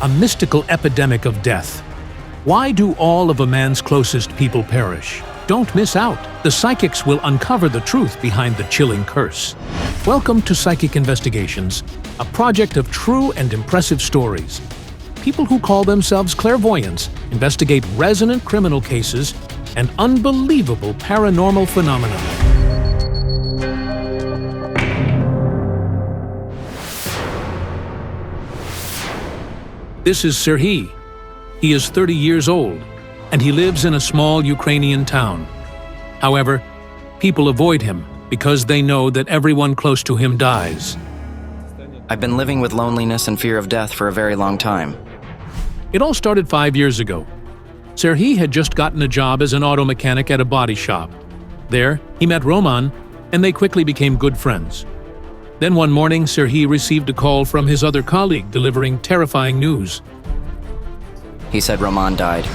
a mystical epidemic of death. Why do all of a man's closest people perish? Don't miss out. The psychics will uncover the truth behind the chilling curse. Welcome to Psychic Investigations, a project of true and impressive stories. People who call themselves clairvoyants investigate resonant criminal cases and unbelievable paranormal phenomena. This is Serhiy. He is 30 years old, and he lives in a small Ukrainian town. However, people avoid him because they know that everyone close to him dies. I've been living with loneliness and fear of death for a very long time. It all started 5 years ago. Serhiy had just gotten a job as an auto mechanic at a body shop. There, he met Roman, and they quickly became good friends. Then one morning, Serhiy received a call from his other colleague delivering terrifying news. He said Roman died.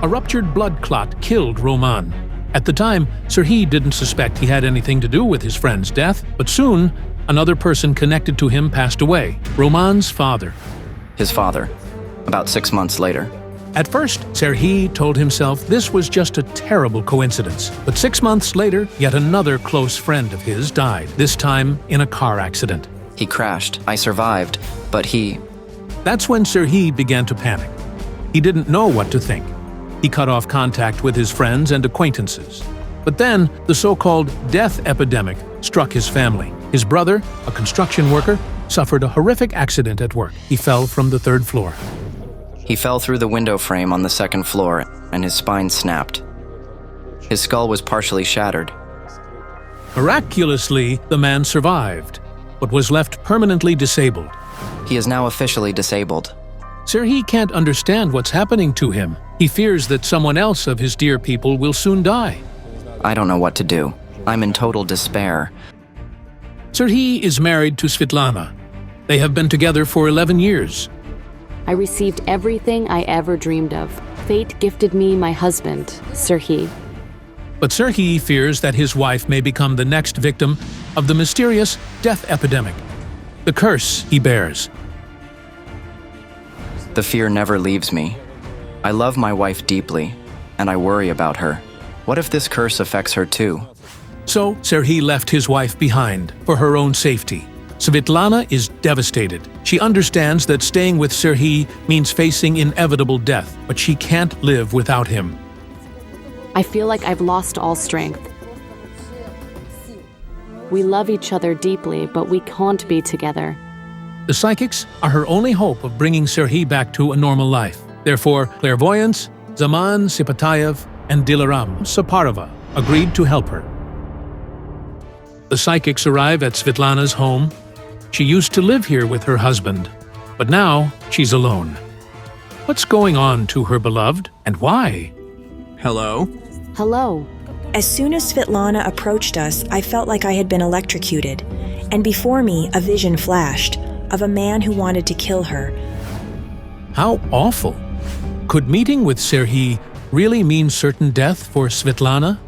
A ruptured blood clot killed Roman. At the time, Serhiy didn't suspect he had anything to do with his friend's death, but soon, another person connected to him passed away, Roman's father. His father, about 6 months later. At first, Serhiy told himself this was just a terrible coincidence. But 6 months later, yet another close friend of his died, this time in a car accident. He crashed. I survived, but That's when Serhiy began to panic. He didn't know what to think. He cut off contact with his friends and acquaintances. But then, the so-called death epidemic struck his family. His brother, a construction worker, suffered a horrific accident at work. He fell from the 3rd floor. He fell through the window frame on the 2nd floor, and his spine snapped. His skull was partially shattered. Miraculously, the man survived, but was left permanently disabled. He is now officially disabled. Serhiy can't understand what's happening to him. He fears that someone else of his dear people will soon die. I don't know what to do. I'm in total despair. Serhiy is married to Svitlana. They have been together for 11 years. I received everything I ever dreamed of. Fate gifted me my husband, Serhiy. But Serhiy fears that his wife may become the next victim of the mysterious death epidemic, the curse he bears. The fear never leaves me. I love my wife deeply, and I worry about her. What if this curse affects her too? So Serhiy left his wife behind for her own safety. Svitlana is devastated. She understands that staying with Serhiy means facing inevitable death, but she can't live without him. I feel like I've lost all strength. We love each other deeply, but we can't be together. The psychics are her only hope of bringing Serhiy back to a normal life. Therefore, clairvoyants Zaman Sipatayev and Dilaram Saparova agreed to help her. The psychics arrive at Svitlana's home. She used to live here with her husband, but now she's alone. What's going on to her beloved, and why? Hello? Hello. As soon as Svitlana approached us, I felt like I had been electrocuted, and before me a vision flashed of a man who wanted to kill her. How awful! Could meeting with Serhiy really mean certain death for Svitlana?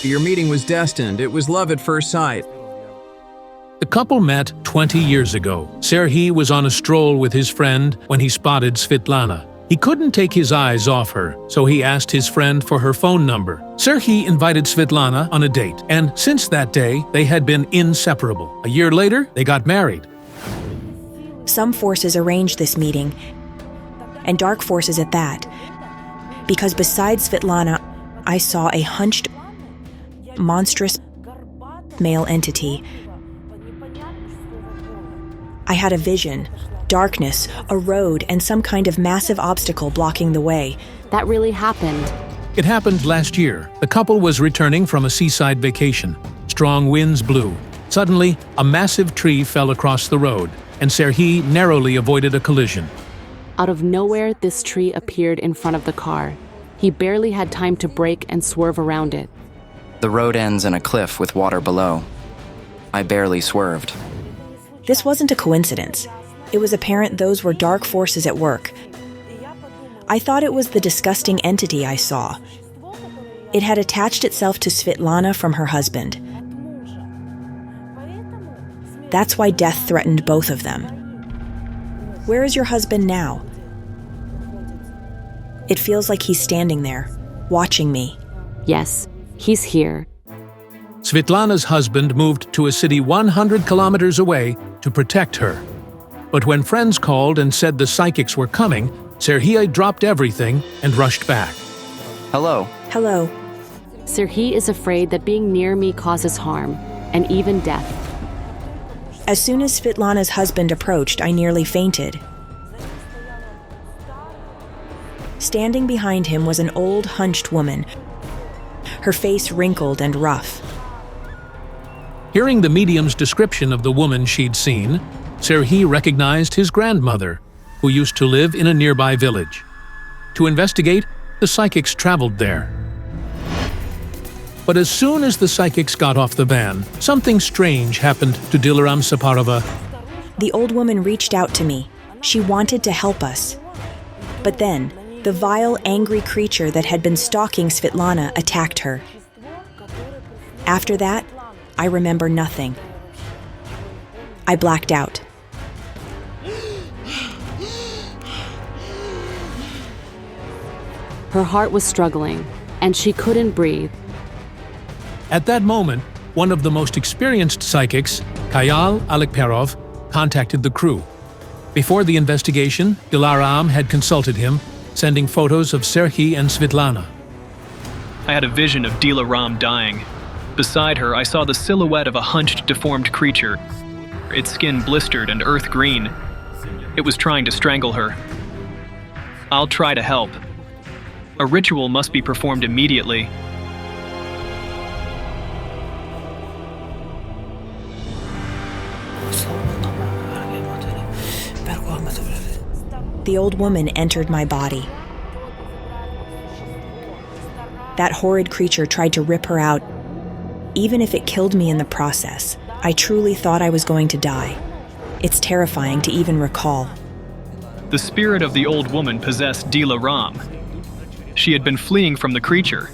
Your meeting was destined. It was love at first sight. The couple met 20 years ago. Serhiy was on a stroll with his friend when he spotted Svitlana. He couldn't take his eyes off her, so he asked his friend for her phone number. Serhiy invited Svitlana on a date, and since that day, they had been inseparable. A year later, they got married. Some forces arranged this meeting, and dark forces at that, because besides Svitlana, I saw a hunched, monstrous male entity. I had a vision, darkness, a road, and some kind of massive obstacle blocking the way. That really happened. It happened last year. The couple was returning from a seaside vacation. Strong winds blew. Suddenly, a massive tree fell across the road, and Serhiy narrowly avoided a collision. Out of nowhere, this tree appeared in front of the car. He barely had time to brake and swerve around it. The road ends in a cliff with water below. I barely swerved. This wasn't a coincidence. It was apparent those were dark forces at work. I thought it was the disgusting entity I saw. It had attached itself to Svitlana from her husband. That's why death threatened both of them. Where is your husband now? It feels like he's standing there, watching me. Yes, he's here. Svitlana's husband moved to a city 100 kilometers away to protect her. But when friends called and said the psychics were coming, Serhiy dropped everything and rushed back. Hello. Hello. Serhiy is afraid that being near me causes harm, and even death. As soon as Svitlana's husband approached, I nearly fainted. Standing behind him was an old, hunched woman, her face wrinkled and rough. Hearing the medium's description of the woman she'd seen, Serhiy recognized his grandmother, who used to live in a nearby village. To investigate, the psychics traveled there. But as soon as the psychics got off the van, something strange happened to Dilaram Saparova. The old woman reached out to me. She wanted to help us. But then, the vile, angry creature that had been stalking Svitlana attacked her. After that, I remember nothing. I blacked out. Her heart was struggling, and she couldn't breathe. At that moment, one of the most experienced psychics, Kayal Alikperov, contacted the crew. Before the investigation, Dilaram had consulted him, sending photos of Serhiy and Svitlana. I had a vision of Dilaram dying. Beside her, I saw the silhouette of a hunched, deformed creature, its skin blistered and earth green. It was trying to strangle her. I'll try to help. A ritual must be performed immediately. The old woman entered my body. That horrid creature tried to rip her out, even if it killed me in the process. I truly thought I was going to die. It's terrifying to even recall. The spirit of the old woman possessed Dilaram. She had been fleeing from the creature.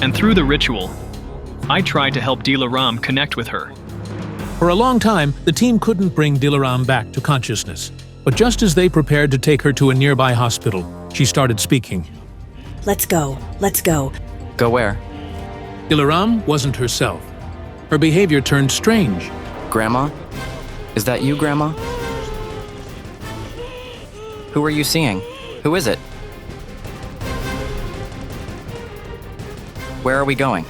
And through the ritual, I tried to help Dilaram connect with her. For a long time, the team couldn't bring Dilaram back to consciousness. But just as they prepared to take her to a nearby hospital, she started speaking. Let's go. Let's go. Go where? Dilaram wasn't herself. Her behavior turned strange. Grandma? Is that you, Grandma? Who are you seeing? Who is it? Where are we going?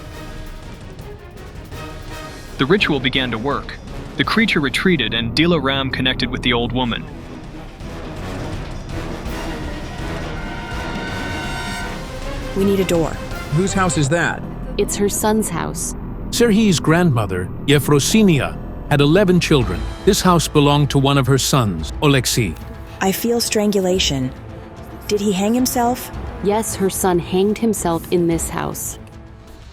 The ritual began to work. The creature retreated and Dilaram connected with the old woman. We need a door. Whose house is that? It's her son's house. Serhiy's grandmother, Yefrosinia, had 11 children. This house belonged to one of her sons, Oleksiy. I feel strangulation. Did he hang himself? Yes, her son hanged himself in this house.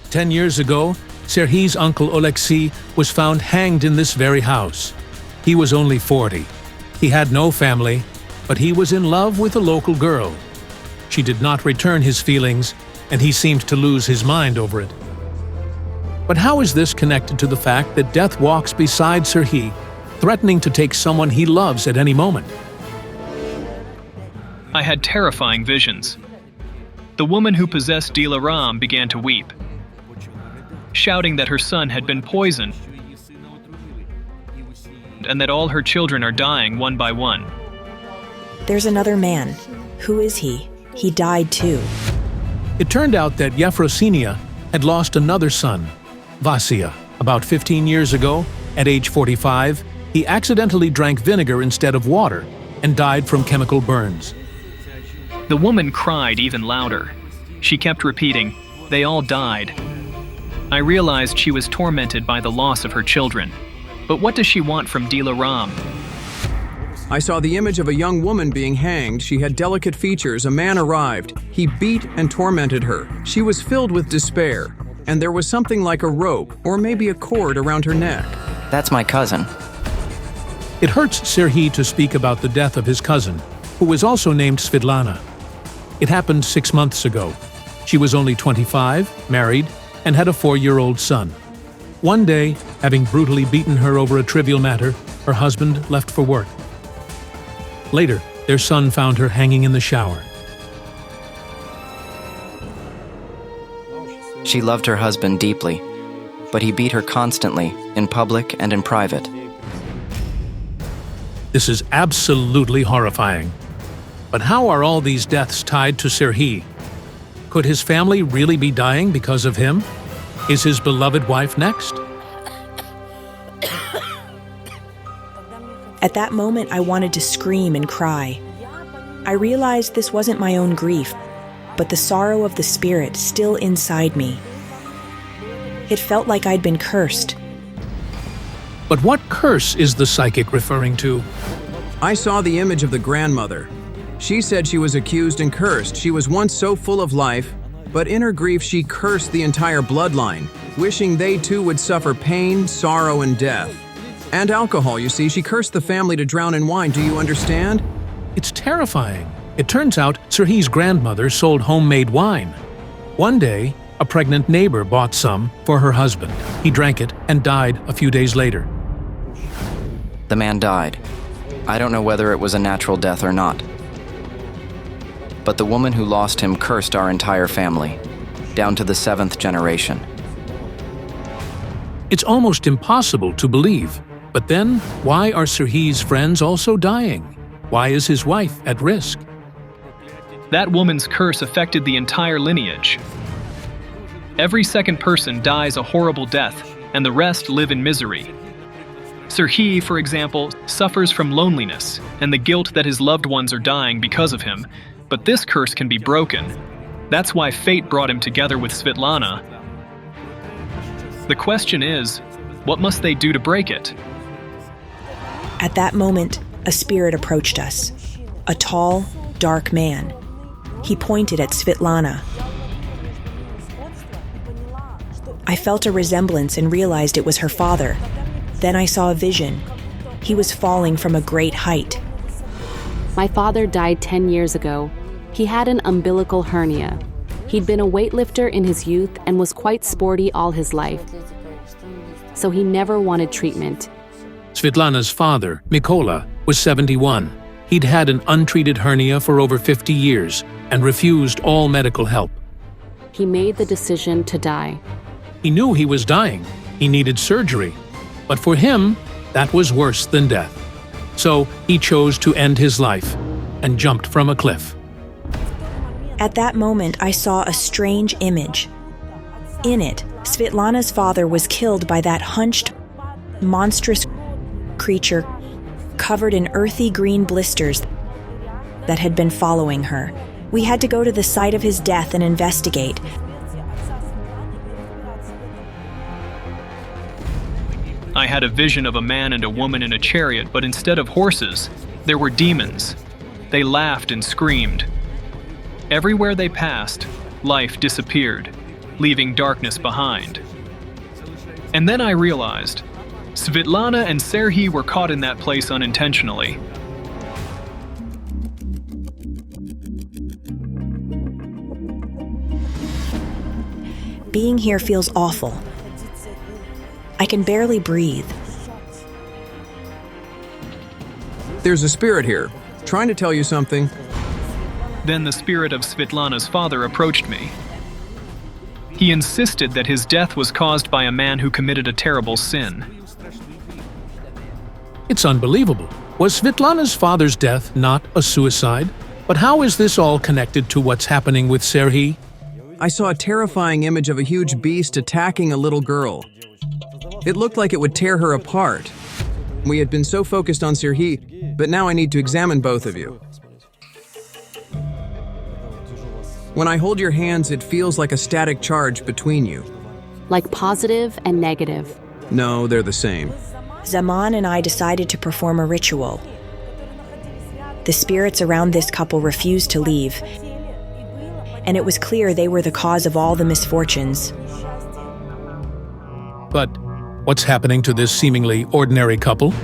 10 years ago, Serhiy's uncle Oleksiy was found hanged in this very house. He was only 40. He had no family, but he was in love with a local girl. She did not return his feelings, and he seemed to lose his mind over it. But how is this connected to the fact that death walks beside Serhiy, threatening to take someone he loves at any moment? I had terrifying visions. The woman who possessed Dilaram began to weep, shouting that her son had been poisoned and that all her children are dying one by one. There's another man. Who is he? He died too. It turned out that Yefrosinia had lost another son, Vasya. About 15 years ago, at age 45, he accidentally drank vinegar instead of water and died from chemical burns. The woman cried even louder. She kept repeating, "They all died." I realized she was tormented by the loss of her children. But what does she want from Dilaram? I saw the image of a young woman being hanged. She had delicate features. A man arrived. He beat and tormented her. She was filled with despair, and there was something like a rope or maybe a cord around her neck. That's my cousin. It hurts Serhiy to speak about the death of his cousin, who was also named Svitlana. It happened 6 months ago. She was only 25, married, and had a 4-year-old son. One day, having brutally beaten her over a trivial matter, her husband left for work. Later, their son found her hanging in the shower. She loved her husband deeply, but he beat her constantly, in public and in private. This is absolutely horrifying. But how are all these deaths tied to Serhiy? Could his family really be dying because of him? Is his beloved wife next? At that moment, I wanted to scream and cry. I realized this wasn't my own grief, but the sorrow of the spirit still inside me. It felt like I'd been cursed. But what curse is the psychic referring to? I saw the image of the grandmother. She said she was accused and cursed. She was once so full of life, but in her grief she cursed the entire bloodline, wishing they too would suffer pain, sorrow, and death. And alcohol, you see. She cursed the family to drown in wine. Do you understand? It's terrifying. It turns out Serhiy's grandmother sold homemade wine. One day, a pregnant neighbor bought some for her husband. He drank it and died a few days later. The man died. I don't know whether it was a natural death or not. But the woman who lost him cursed our entire family, down to the 7th generation. It's almost impossible to believe. But then, why are Serhiy's friends also dying? Why is his wife at risk? That woman's curse affected the entire lineage. Every second person dies a horrible death, and the rest live in misery. Serhiy, for example, suffers from loneliness and the guilt that his loved ones are dying because of him, but this curse can be broken. That's why fate brought him together with Svitlana. The question is, what must they do to break it? At that moment, a spirit approached us. A tall, dark man. He pointed at Svitlana. I felt a resemblance and realized it was her father. Then I saw a vision. He was falling from a great height. My father died 10 years ago. He had an umbilical hernia. He'd been a weightlifter in his youth and was quite sporty all his life. So he never wanted treatment. Svitlana's father, Mykola, was 71. He'd had an untreated hernia for over 50 years and refused all medical help. He made the decision to die. He knew he was dying. He needed surgery. But for him, that was worse than death. So he chose to end his life and jumped from a cliff. At that moment, I saw a strange image. In it, Svitlana's father was killed by that hunched, monstrous creature covered in earthy green blisters that had been following her. We had to go to the site of his death and investigate. I had a vision of a man and a woman in a chariot, but instead of horses, there were demons. They laughed and screamed. Everywhere they passed, life disappeared, leaving darkness behind. And then I realized, Svitlana and Serhiy were caught in that place unintentionally. Being here feels awful. I can barely breathe. There's a spirit here, trying to tell you something. Then the spirit of Svitlana's father approached me. He insisted that his death was caused by a man who committed a terrible sin. It's unbelievable. Was Svitlana's father's death not a suicide? But how is this all connected to what's happening with Serhiy? I saw a terrifying image of a huge beast attacking a little girl. It looked like it would tear her apart. We had been so focused on Serhiy, but now I need to examine both of you. When I hold your hands, it feels like a static charge between you. Like positive and negative. No, they're the same. Zaman and I decided to perform a ritual. The spirits around this couple refused to leave, and it was clear they were the cause of all the misfortunes. But what's happening to this seemingly ordinary couple?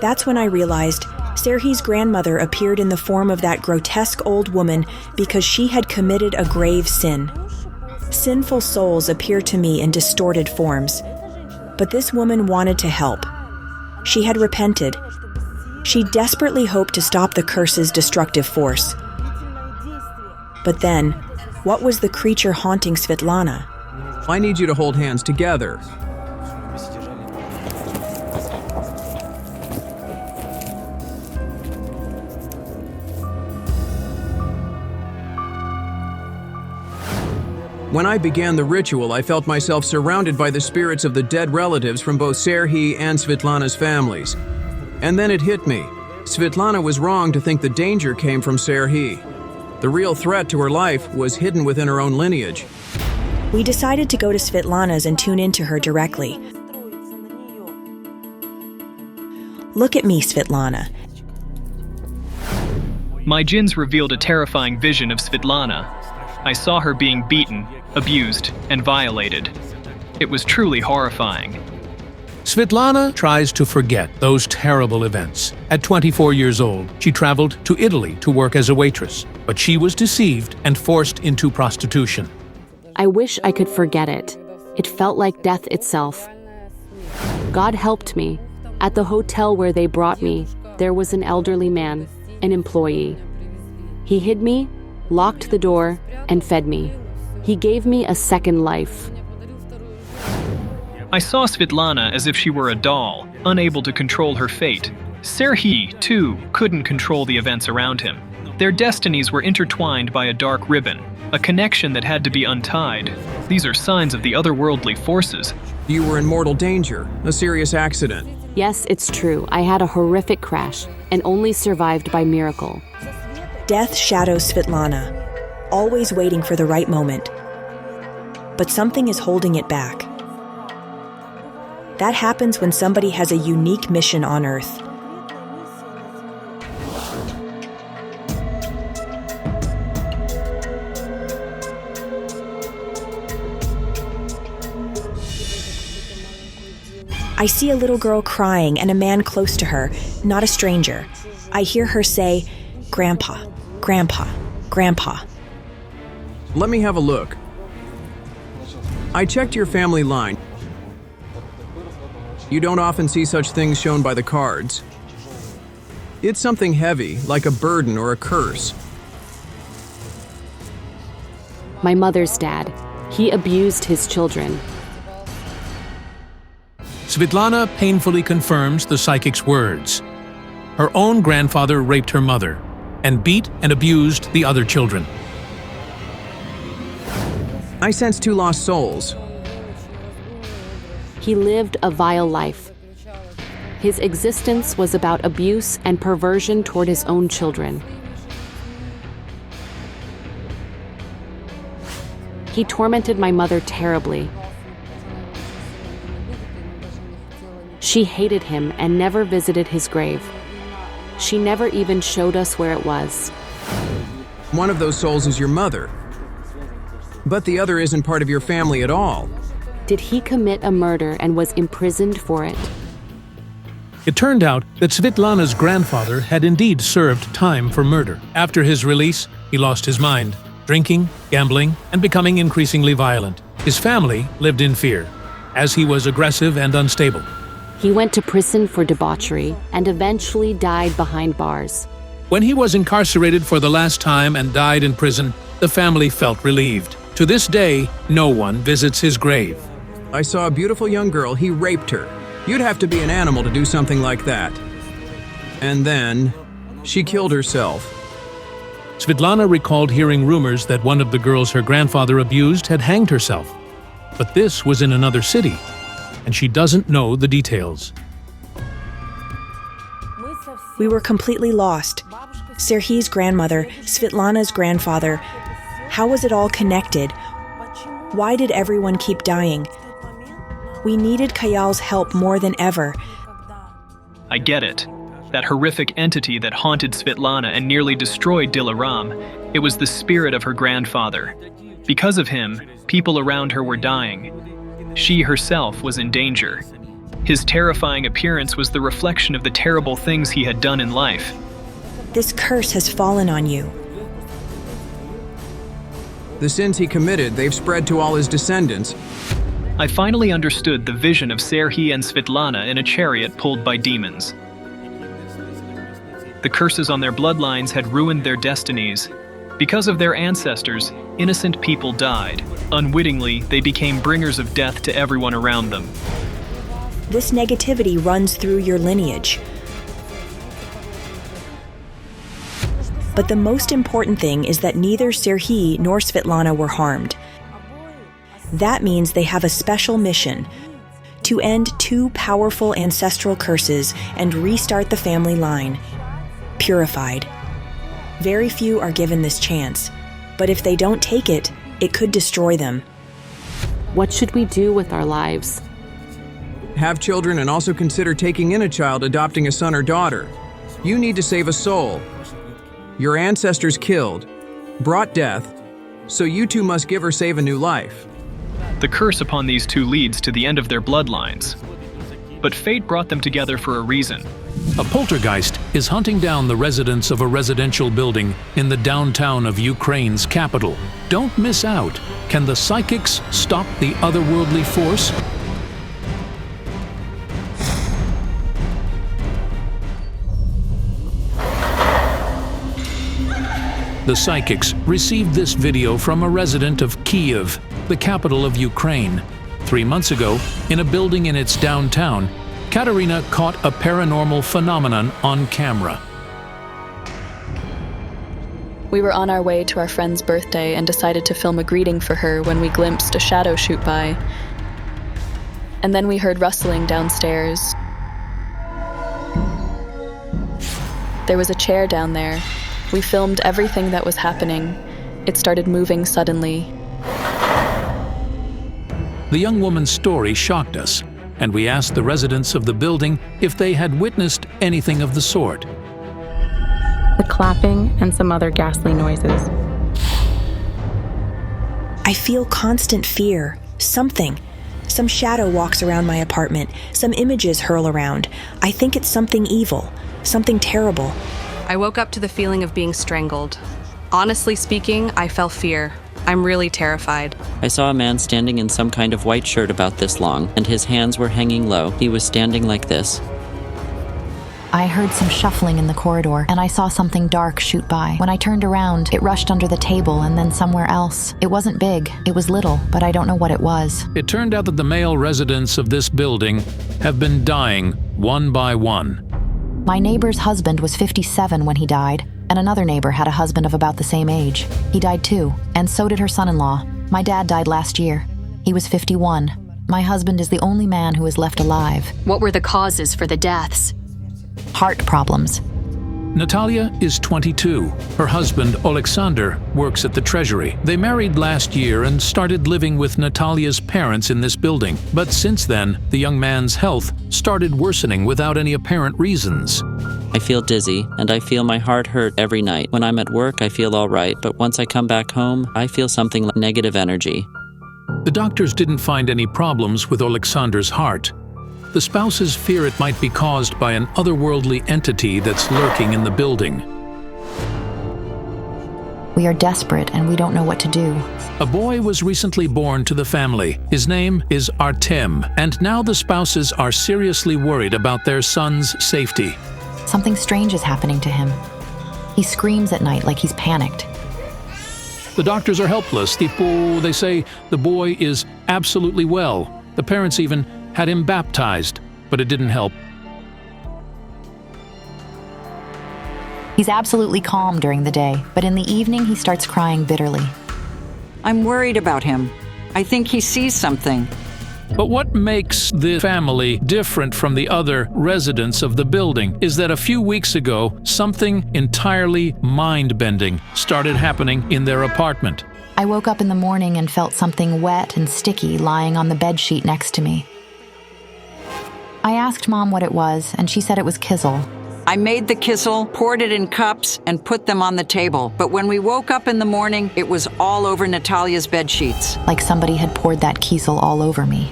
That's when I realized Serhi's grandmother appeared in the form of that grotesque old woman because she had committed a grave sin. Sinful souls appear to me in distorted forms, but this woman wanted to help. She had repented. She desperately hoped to stop the curse's destructive force. But then, what was the creature haunting Svitlana? I need you to hold hands together. When I began the ritual, I felt myself surrounded by the spirits of the dead relatives from both Serhi and Svitlana's families. And then it hit me. Svitlana was wrong to think the danger came from Serhi. The real threat to her life was hidden within her own lineage. We decided to go to Svitlana's and tune into her directly. Look at me, Svitlana. My jinns revealed a terrifying vision of Svitlana. I saw her being beaten, abused, and violated. It was truly horrifying. Svitlana tries to forget those terrible events. At 24 years old, she traveled to Italy to work as a waitress, but she was deceived and forced into prostitution. I wish I could forget it. It felt like death itself. God helped me. At the hotel where they brought me, there was an elderly man, an employee. He hid me, locked the door, and fed me. He gave me a second life. I saw Svitlana as if she were a doll, unable to control her fate. Serhi, too, couldn't control the events around him. Their destinies were intertwined by a dark ribbon, a connection that had to be untied. These are signs of the otherworldly forces. You were in mortal danger, a serious accident. Yes, it's true. I had a horrific crash and only survived by miracle. Death shadows Svitlana, always waiting for the right moment. But something is holding it back. That happens when somebody has a unique mission on Earth. I see a little girl crying and a man close to her, not a stranger. I hear her say, "Grandpa, Grandpa, Grandpa." Let me have a look. I checked your family line. You don't often see such things shown by the cards. It's something heavy, like a burden or a curse. My mother's dad. He abused his children. Svitlana painfully confirms the psychic's words. Her own grandfather raped her mother and beat and abused the other children. I sense two lost souls. He lived a vile life. His existence was about abuse and perversion toward his own children. He tormented my mother terribly. She hated him and never visited his grave. She never even showed us where it was. One of those souls is your mother, but the other isn't part of your family at all. Did he commit a murder and was imprisoned for it? It turned out that Svitlana's grandfather had indeed served time for murder. After his release, he lost his mind, drinking, gambling, and becoming increasingly violent. His family lived in fear, as he was aggressive and unstable. He went to prison for debauchery and eventually died behind bars. When he was incarcerated for the last time and died in prison, the family felt relieved. To this day, no one visits his grave. I saw a beautiful young girl, he raped her. You'd have to be an animal to do something like that. And then, she killed herself. Svitlana recalled hearing rumors that one of the girls her grandfather abused had hanged herself. But this was in another city, and she doesn't know the details. We were completely lost. Serhi's grandmother, Svitlana's grandfather. How was it all connected? Why did everyone keep dying? We needed Kayal's help more than ever. I get it. That horrific entity that haunted Svitlana and nearly destroyed Dilaram, it was the spirit of her grandfather. Because of him, people around her were dying. She herself was in danger. His terrifying appearance was the reflection of the terrible things he had done in life. This curse has fallen on you. The sins he committed, they've spread to all his descendants. I finally understood the vision of Serhiy and Svitlana in a chariot pulled by demons. The curses on their bloodlines had ruined their destinies. Because of their ancestors, innocent people died. Unwittingly, they became bringers of death to everyone around them. This negativity runs through your lineage. But the most important thing is that neither Serhiy nor Svitlana were harmed. That means they have a special mission: to end 2 powerful ancestral curses and restart the family line, purified. Very few are given this chance, but if they don't take it, it could destroy them. What should we do with our lives? Have children and also consider taking in a child, adopting a son or daughter. You need to save a soul. Your ancestors killed, brought death, so you too must give or save a new life. The curse upon these 2 leads to the end of their bloodlines. But fate brought them together for a reason. A poltergeist is hunting down the residents of a residential building in the downtown of Ukraine's capital. Don't miss out. Can the psychics stop the otherworldly force? The psychics received this video from a resident of Kyiv, the capital of Ukraine. 3 months ago, in a building in its downtown, Katerina caught a paranormal phenomenon on camera. We were on our way to our friend's birthday and decided to film a greeting for her when we glimpsed a shadow shoot by. And then we heard rustling downstairs. There was a chair down there. We filmed everything that was happening. It started moving suddenly. The young woman's story shocked us, and we asked the residents of the building if they had witnessed anything of the sort. The clapping and some other ghastly noises. I feel constant fear. Some shadow walks around my apartment. Some images hurl around. I think it's something evil, something terrible. I woke up to the feeling of being strangled. Honestly speaking, I felt fear. I'm really terrified. I saw a man standing in some kind of white shirt about this long, and his hands were hanging low. He was standing like this. I heard some shuffling in the corridor, and I saw something dark shoot by. When I turned around, it rushed under the table and then somewhere else. It wasn't big, it was little, but I don't know what it was. It turned out that the male residents of this building have been dying one by one. My neighbor's husband was 57 when he died, and another neighbor had a husband of about the same age. He died too, and so did her son-in-law. My dad died last year. He was 51. My husband is the only man who is left alive. What were the causes for the deaths? Heart problems. Natalia is 22. Her husband, Alexander, works at the Treasury. They married last year and started living with Natalia's parents in this building. But since then, the young man's health started worsening without any apparent reasons. I feel dizzy, and I feel my heart hurt every night. When I'm at work, I feel all right, but once I come back home, I feel something like negative energy. The doctors didn't find any problems with Alexander's heart. The spouses fear it might be caused by an otherworldly entity that's lurking in the building. We are desperate and we don't know what to do. A boy was recently born to the family. His name is Artem, and now the spouses are seriously worried about their son's safety. Something strange is happening to him. He screams at night like he's panicked. The doctors are helpless. They say the boy is absolutely well. The parents even had him baptized, but it didn't help. He's absolutely calm during the day, but in the evening he starts crying bitterly. I'm worried about him. I think he sees something. But what makes the family different from the other residents of the building is that a few weeks ago, something entirely mind-bending started happening in their apartment. I woke up in the morning and felt something wet and sticky lying on the bedsheet next to me. I asked Mom what it was, and she said it was kissel. I made the kissel, poured it in cups, and put them on the table. But when we woke up in the morning, it was all over Natalia's bedsheets. Like somebody had poured that kissel all over me.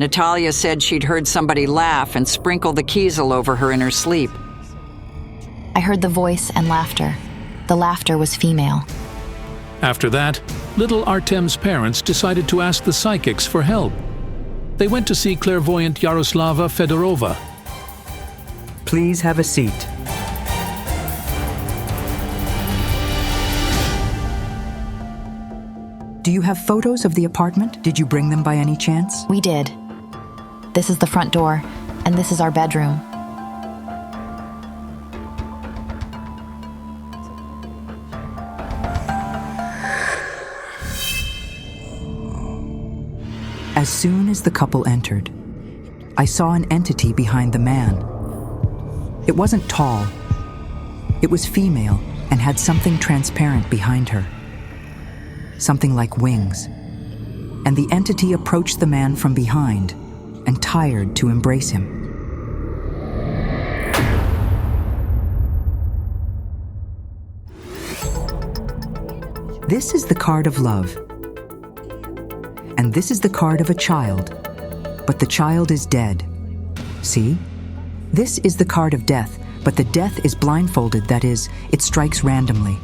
Natalia said she'd heard somebody laugh and sprinkle the kizil over her in her sleep. I heard the voice and laughter. The laughter was female. After that, little Artem's parents decided to ask the psychics for help. They went to see clairvoyant Yaroslava Fedorova. Please have a seat. Do you have photos of the apartment? Did you bring them by any chance? We did. This is the front door, and this is our bedroom. As soon as the couple entered, I saw an entity behind the man. It wasn't tall. It was female and had something transparent behind her. Something like wings. And the entity approached the man from behind and tired to embrace him. This is the card of love. And this is the card of a child, but the child is dead. See? This is the card of death, but the death is blindfolded, that is, it strikes randomly.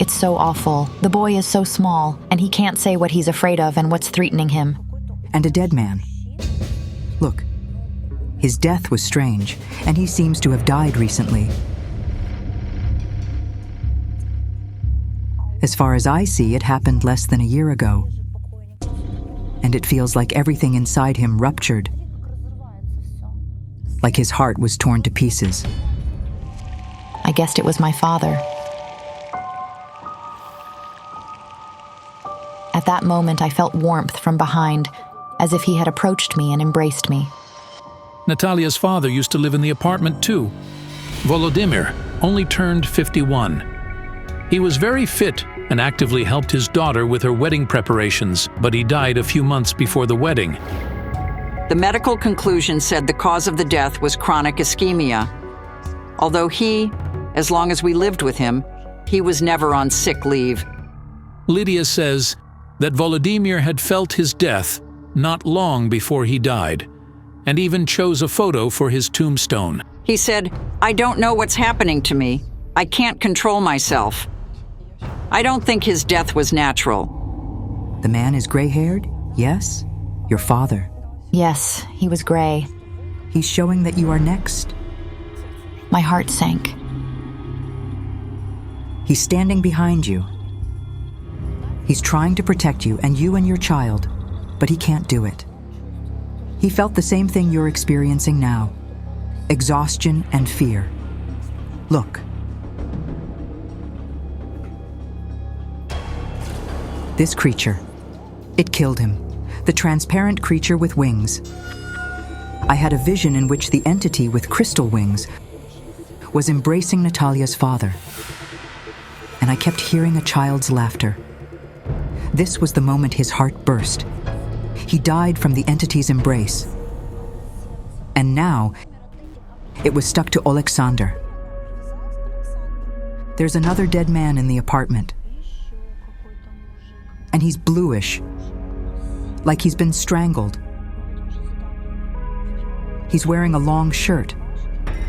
It's so awful. The boy is so small, and he can't say what he's afraid of and what's threatening him. And a dead man. Look, his death was strange, and he seems to have died recently. As far as I see, it happened less than a year ago. And it feels like everything inside him ruptured. Like his heart was torn to pieces. I guessed it was my father. At that moment, I felt warmth from behind, as if he had approached me and embraced me. Natalia's father used to live in the apartment too. Volodymyr only turned 51. He was very fit and actively helped his daughter with her wedding preparations, but he died a few months before the wedding. The medical conclusion said the cause of the death was chronic ischemia. Although he, as long as we lived with him, he was never on sick leave. Lydia says that Volodymyr had felt his death not long before he died, and even chose a photo for his tombstone. He said, "I don't know what's happening to me. I can't control myself." I don't think his death was natural. The man is gray-haired? Yes? Your father? Yes, he was gray. He's showing that you are next? My heart sank. He's standing behind you. He's trying to protect you and your child, but he can't do it. He felt the same thing you're experiencing now. Exhaustion and fear. Look. This creature. It killed him. The transparent creature with wings. I had a vision in which the entity with crystal wings was embracing Natalia's father. And I kept hearing a child's laughter. This was the moment his heart burst. He died from the entity's embrace. And now, it was stuck to Alexander. There's another dead man in the apartment. And he's bluish, like he's been strangled. He's wearing a long shirt.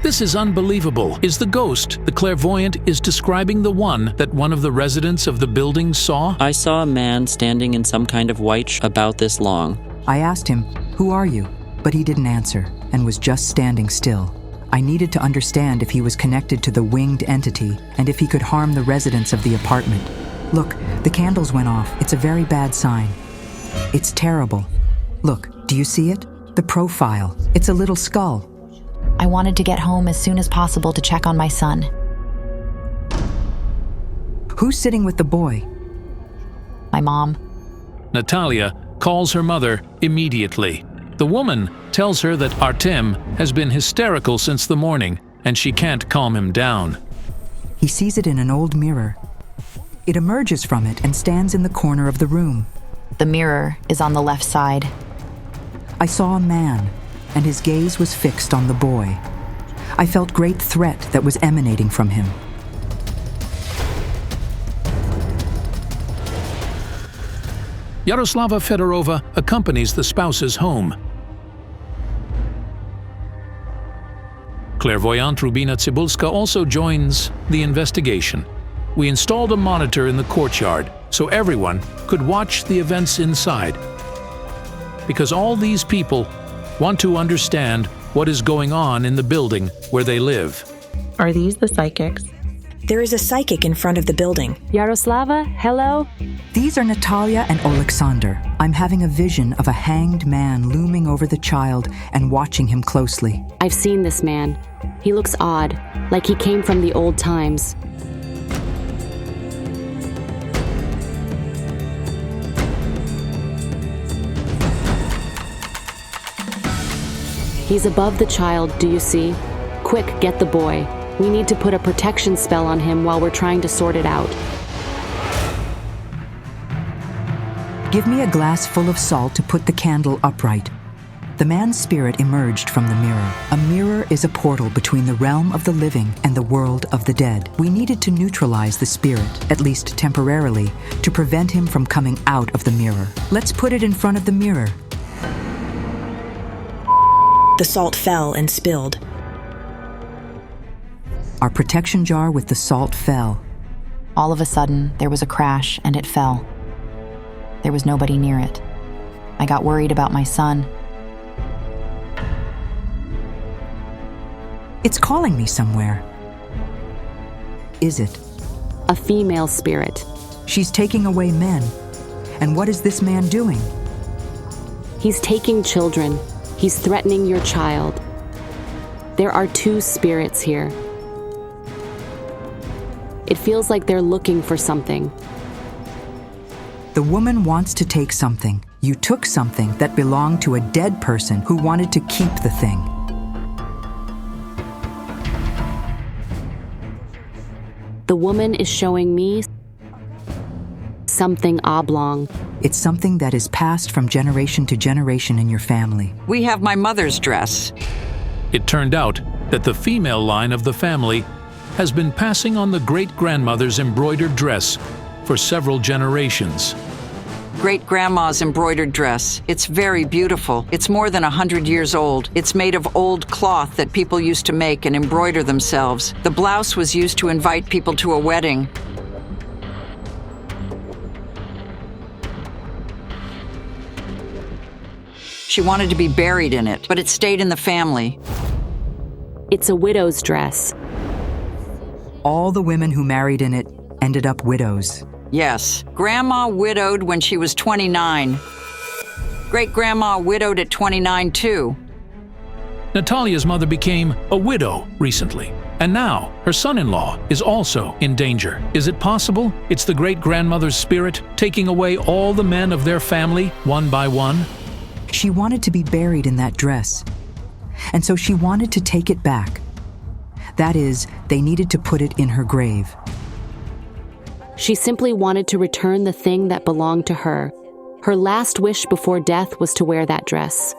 This is unbelievable. Is the ghost the clairvoyant is describing the one that one of the residents of the building saw? I saw a man standing in some kind of white about this long. I asked him, "Who are you?" But he didn't answer and was just standing still. I needed to understand if he was connected to the winged entity and if he could harm the residents of the apartment. Look, the candles went off. It's a very bad sign. It's terrible. Look, do you see it? The profile. It's a little skull. I wanted to get home as soon as possible to check on my son. Who's sitting with the boy? My mom. Natalia calls her mother immediately. The woman tells her that Artem has been hysterical since the morning and she can't calm him down. He sees it in an old mirror. It emerges from it and stands in the corner of the room. The mirror is on the left side. I saw a man, and his gaze was fixed on the boy. I felt great threat that was emanating from him. Yaroslava Fedorova accompanies the spouses home. Clairvoyante Rubina Cybulska also joins the investigation. We installed a monitor in the courtyard so everyone could watch the events inside. Because all these people want to understand what is going on in the building where they live. Are these the psychics? There is a psychic in front of the building. Yaroslava, hello? These are Natalia and Alexander. I'm having a vision of a hanged man looming over the child and watching him closely. I've seen this man. He looks odd, like he came from the old times. He's above the child, do you see? Quick, get the boy. We need to put a protection spell on him while we're trying to sort it out. Give me a glass full of salt to put the candle upright. The man's spirit emerged from the mirror. A mirror is a portal between the realm of the living and the world of the dead. We needed to neutralize the spirit, at least temporarily, to prevent him from coming out of the mirror. Let's put it in front of the mirror. The salt fell and spilled. Our protection jar with the salt fell. All of a sudden, there was a crash and it fell. There was nobody near it. I got worried about my son. It's calling me somewhere. Is it? A female spirit. She's taking away men. And what is this man doing? He's taking children. He's threatening your child. There are two spirits here. It feels like they're looking for something. The woman wants to take something. You took something that belonged to a dead person who wanted to keep the thing. The woman is showing me something oblong. It's something that is passed from generation to generation in your family. We have my mother's dress. It turned out that the female line of the family has been passing on the great-grandmother's embroidered dress for several generations. Great-grandma's embroidered dress. It's very beautiful. It's more than 100 years old. It's made of old cloth that people used to make and embroider themselves. The blouse was used to invite people to a wedding. She wanted to be buried in it, but it stayed in the family. It's a widow's dress. All the women who married in it ended up widows. Yes. Grandma widowed when she was 29. Great-grandma widowed at 29, too. Natalia's mother became a widow recently, and now her son-in-law is also in danger. Is it possible it's the great-grandmother's spirit taking away all the men of their family one by one? She wanted to be buried in that dress, and so she wanted to take it back. That is, they needed to put it in her grave. She simply wanted to return the thing that belonged to her. Her last wish before death was to wear that dress.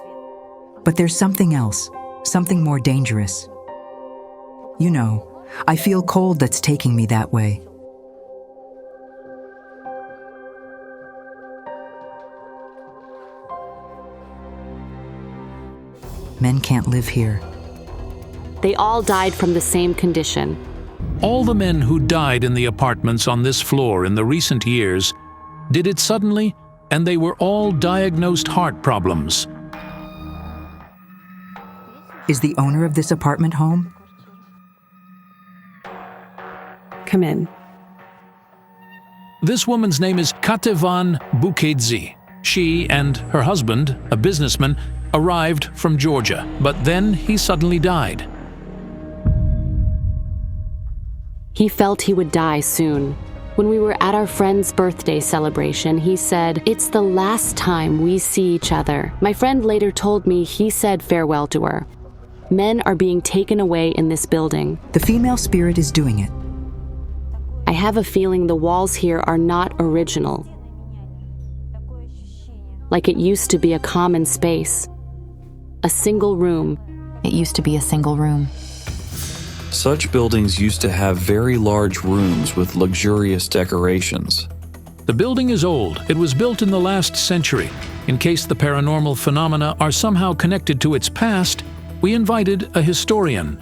But there's something else, something more dangerous. You know, I feel cold that's taking me that way. Men can't live here. They all died from the same condition. All the men who died in the apartments on this floor in the recent years did it suddenly, and they were all diagnosed heart problems. Is the owner of this apartment home? Come in. This woman's name is Katevan Bukedzi. She and her husband, a businessman, arrived from Georgia, but then he suddenly died. He felt he would die soon. When we were at our friend's birthday celebration, he said, "It's the last time we see each other." My friend later told me he said farewell to her. Men are being taken away in this building. The female spirit is doing it. I have a feeling the walls here are not original. Like it used to be a common space. A single room. It used to be a single room. Such buildings used to have very large rooms with luxurious decorations. The building is old. It was built in the last century. In case the paranormal phenomena are somehow connected to its past, we invited a historian.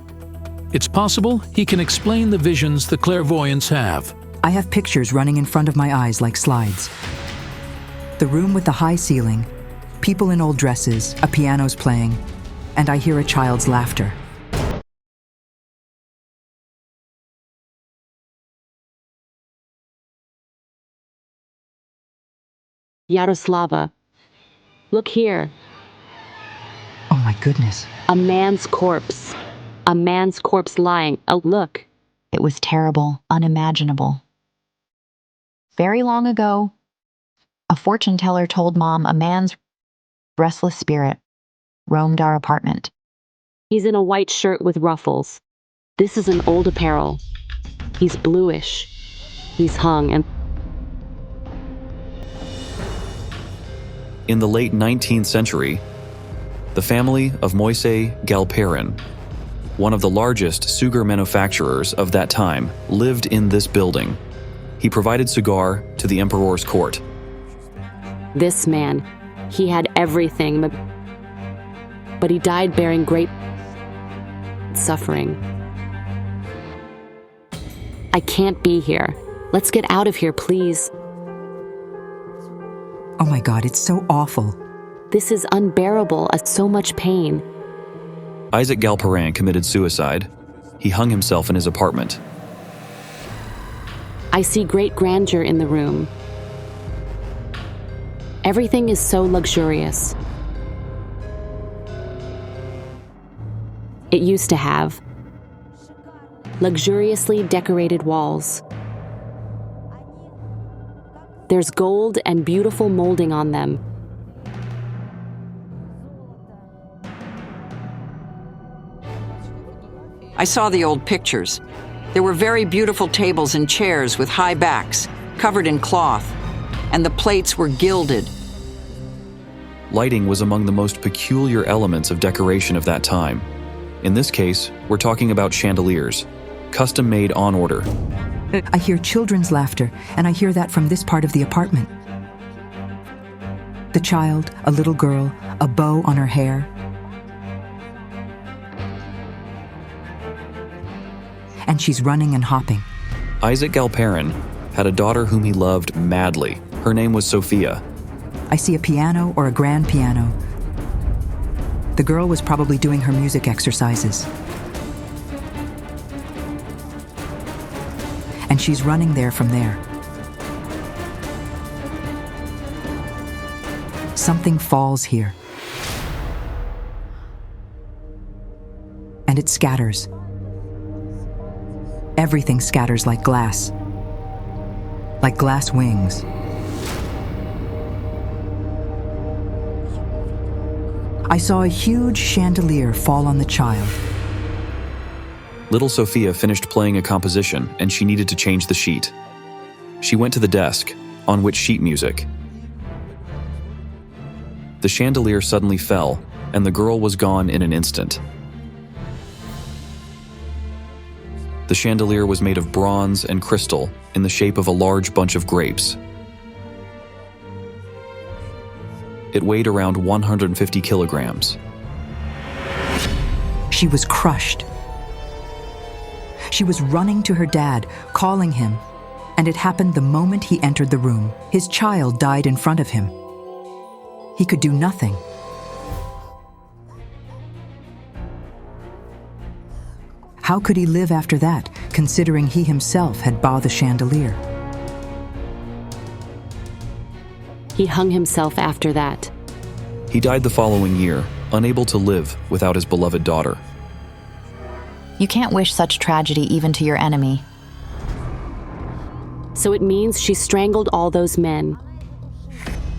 It's possible he can explain the visions the clairvoyants have. I have pictures running in front of my eyes like slides. The room with the high ceiling, people in old dresses, a piano's playing, and I hear a child's laughter. Yaroslava, look here. Oh my goodness. A man's corpse. A man's corpse lying. Oh, look. It was terrible, unimaginable. Very long ago, a fortune teller told Mom a man's restless spirit roamed our apartment. He's in a white shirt with ruffles. This is an old apparel. He's bluish. He's hung and... In the late 19th century, the family of Moise Galperin, one of the largest sugar manufacturers of that time, lived in this building. He provided cigar to the emperor's court. This man, he had everything, but he died bearing great suffering. I can't be here. Let's get out of here, please. Oh my God, it's so awful. This is unbearable, so much pain. Isaac Galperin committed suicide. He hung himself in his apartment. I see great grandeur in the room. Everything is so luxurious. It used to have luxuriously decorated walls. There's gold and beautiful molding on them. I saw the old pictures. There were very beautiful tables and chairs with high backs, covered in cloth, and the plates were gilded. Lighting was among the most peculiar elements of decoration of that time. In this case, we're talking about chandeliers, custom-made on order. I hear children's laughter, and I hear that from this part of the apartment. The child, a little girl, a bow on her hair. And she's running and hopping. Isaac Galperin had a daughter whom he loved madly. Her name was Sophia. I see a piano or a grand piano. The girl was probably doing her music exercises. And she's running there from there. Something falls here. And it scatters. Everything scatters like glass wings. I saw a huge chandelier fall on the child. Little Sophia finished playing a composition and she needed to change the sheet. She went to the desk, on which sheet music. The chandelier suddenly fell, and the girl was gone in an instant. The chandelier was made of bronze and crystal in the shape of a large bunch of grapes. It weighed around 150 kilograms. She was crushed. She was running to her dad, calling him, and it happened the moment he entered the room. His child died in front of him. He could do nothing. How could he live after that, considering he himself had bought the chandelier? He hung himself after that. He died the following year, unable to live without his beloved daughter. You can't wish such tragedy even to your enemy. So it means she strangled all those men.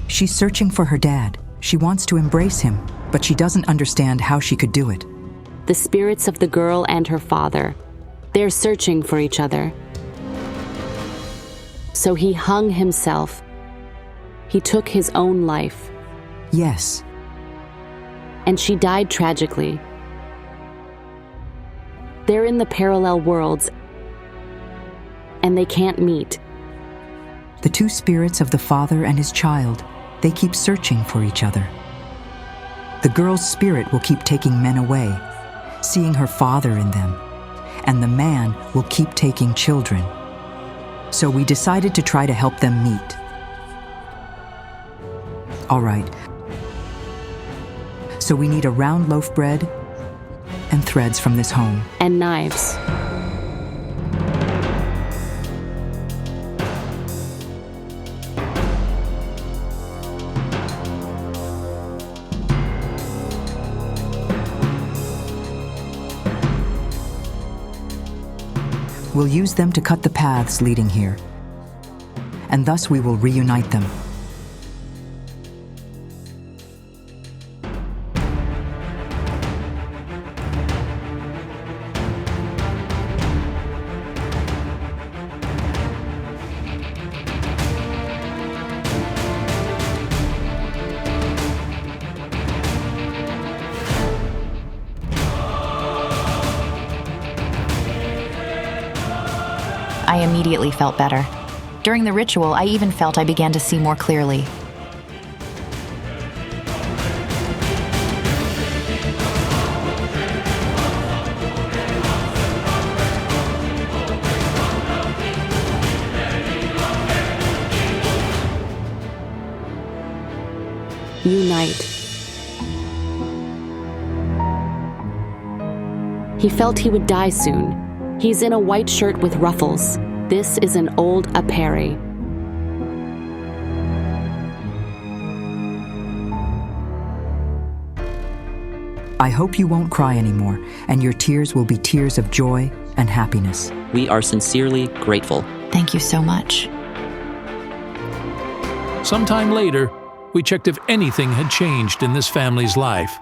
She's searching for her dad. She wants to embrace him, but she doesn't understand how she could do it. The spirits of the girl and her father. They're searching for each other. So he hung himself. He took his own life. Yes. And she died tragically. They're in the parallel worlds, and they can't meet. The two spirits of the father and his child, they keep searching for each other. The girl's spirit will keep taking men away, seeing her father in them. and the man will keep taking children. So we decided to try to help them meet. All right. So we need a round loaf bread and threads from this home. And knives. We'll use them to cut the paths leading here, and thus we will reunite them. I immediately felt better. During the ritual, I even felt I began to see more clearly. Unite. He felt he would die soon. He's in a white shirt with ruffles. This is an old apere. I hope you won't cry anymore, and your tears will be tears of joy and happiness. We are sincerely grateful. Thank you so much. Sometime later, we checked if anything had changed in this family's life.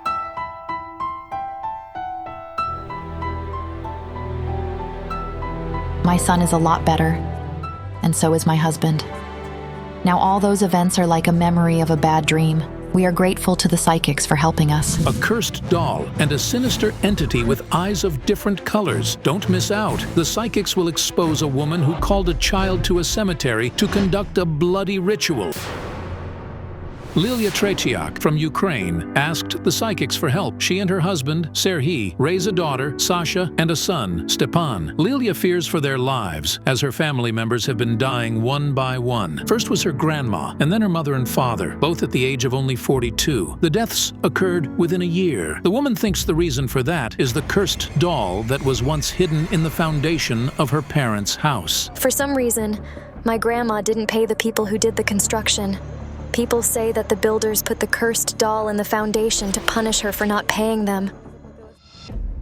My son is a lot better, and so is my husband. Now all those events are like a memory of a bad dream. We are grateful to the psychics for helping us. A cursed doll and a sinister entity with eyes of different colors. Don't miss out. The psychics will expose a woman who called a child to a cemetery to conduct a bloody ritual. Lilia Tretiak from Ukraine asked the psychics for help. She and her husband, Serhiy, raise a daughter, Sasha, and a son, Stepan. Lilia fears for their lives, as her family members have been dying one by one. First was her grandma, and then her mother and father, both at the age of only 42. The deaths occurred within a year. The woman thinks the reason for that is the cursed doll that was once hidden in the foundation of her parents' house. For some reason, my grandma didn't pay the people who did the construction. People say that the builders put the cursed doll in the foundation to punish her for not paying them.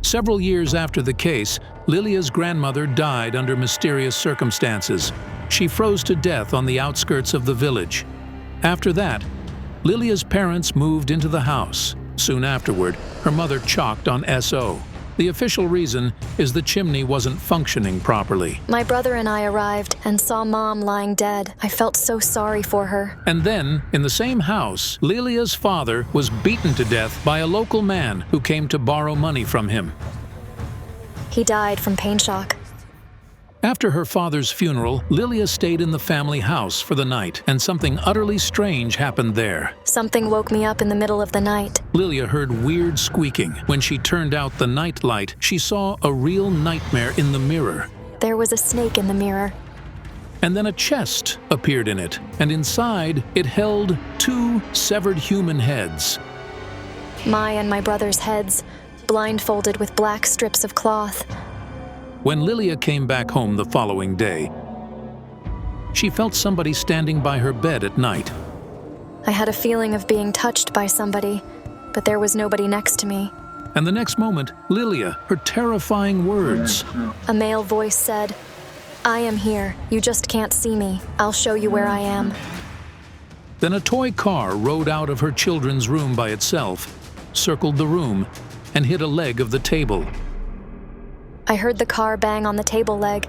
Several years after the case, Lilia's grandmother died under mysterious circumstances. She froze to death on the outskirts of the village. After that, Lilia's parents moved into the house. Soon afterward, her mother chalked on SO. The official reason is the chimney wasn't functioning properly. My brother and I arrived and saw Mom lying dead. I felt so sorry for her. And then, in the same house, Lilia's father was beaten to death by a local man who came to borrow money from him. He died from pain shock. After her father's funeral, Lilia stayed in the family house for the night, and something utterly strange happened there. Something woke me up in the middle of the night. Lilia heard weird squeaking. When she turned out the night light, she saw a real nightmare in the mirror. There was a snake in the mirror. And then a chest appeared in it, and inside it held 2 severed human heads. My and my brother's heads, blindfolded with black strips of cloth. When Lilia came back home the following day, she felt somebody standing by her bed at night. I had a feeling of being touched by somebody, but there was nobody next to me. And the next moment, Lilia, her terrifying words. A male voice said, "I am here. You just can't see me. I'll show you where I am." Then a toy car rode out of her children's room by itself, circled the room, and hit a leg of the table. I heard the car bang on the table leg,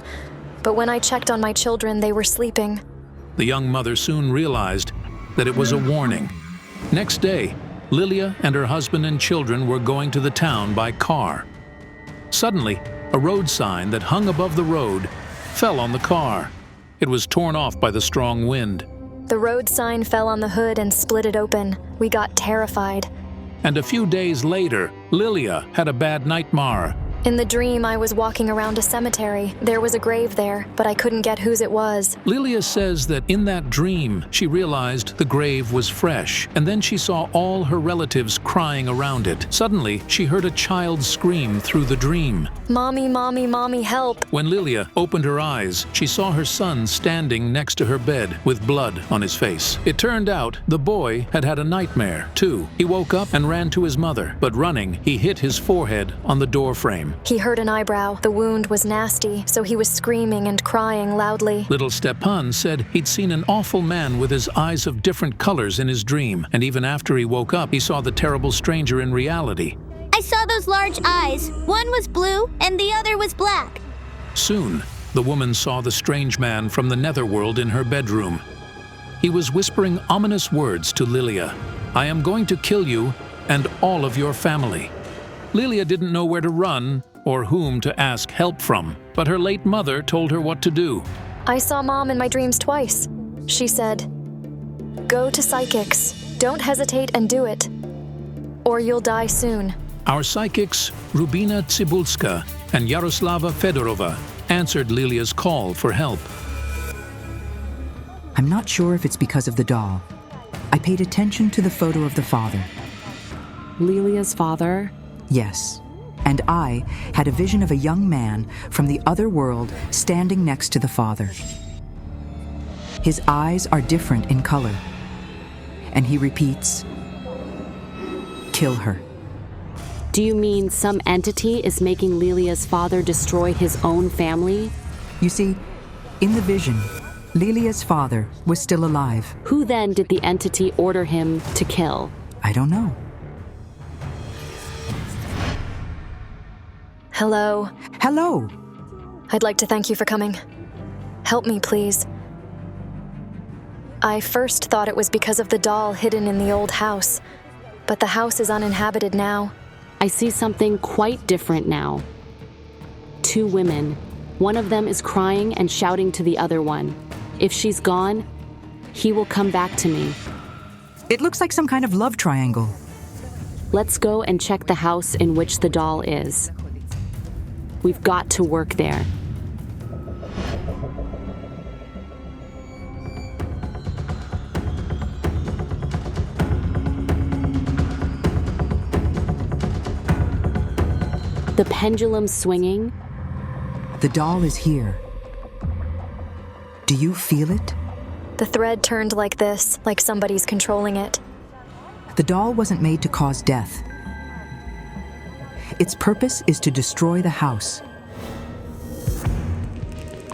but when I checked on my children, they were sleeping. The young mother soon realized that it was a warning. Next day, Lilia and her husband and children were going to the town by car. Suddenly, a road sign that hung above the road fell on the car. It was torn off by the strong wind. The road sign fell on the hood and split it open. We got terrified. And a few days later, Lilia had a bad nightmare. In the dream, I was walking around a cemetery. There was a grave there, but I couldn't get whose it was. Lilia says that in that dream, she realized the grave was fresh, and then she saw all her relatives crying around it. Suddenly, she heard a child scream through the dream. Mommy, mommy, mommy, help. When Lilia opened her eyes, she saw her son standing next to her bed with blood on his face. It turned out the boy had had a nightmare, too. He woke up and ran to his mother, but running, he hit his forehead on the door frame. He hurt an eyebrow. The wound was nasty, so he was screaming and crying loudly. Little Stepan said he'd seen an awful man with his eyes of different colors in his dream, and even after he woke up, he saw the terrible stranger in reality. I saw those large eyes. One was blue and the other was black. Soon, the woman saw the strange man from the netherworld in her bedroom. He was whispering ominous words to Lilia. "I am going to kill you and all of your family." Lilia didn't know where to run or whom to ask help from, but her late mother told her what to do. I saw Mom in my dreams twice. She said, "Go to psychics. Don't hesitate and do it, or you'll die soon." Our psychics, Rubina Tsibulska and Yaroslava Fedorova, answered Lilia's call for help. I'm not sure if it's because of the doll. I paid attention to the photo of the father. Lilia's father? Yes, and I had a vision of a young man from the other world standing next to the father. His eyes are different in color, and he repeats, "Kill her." Do you mean some entity is making Lilia's father destroy his own family? You see, in the vision, Lilia's father was still alive. Who then did the entity order him to kill? I don't know. Hello. Hello. I'd like to thank you for coming. Help me, please. I first thought it was because of the doll hidden in the old house, but the house is uninhabited now. I see something quite different now. 2 women. One of them is crying and shouting to the other one. If she's gone, he will come back to me. It looks like some kind of love triangle. Let's go and check the house in which the doll is. We've got to work there. The pendulum swinging. The doll is here. Do you feel it? The thread turned like this, like somebody's controlling it. The doll wasn't made to cause death. Its purpose is to destroy the house.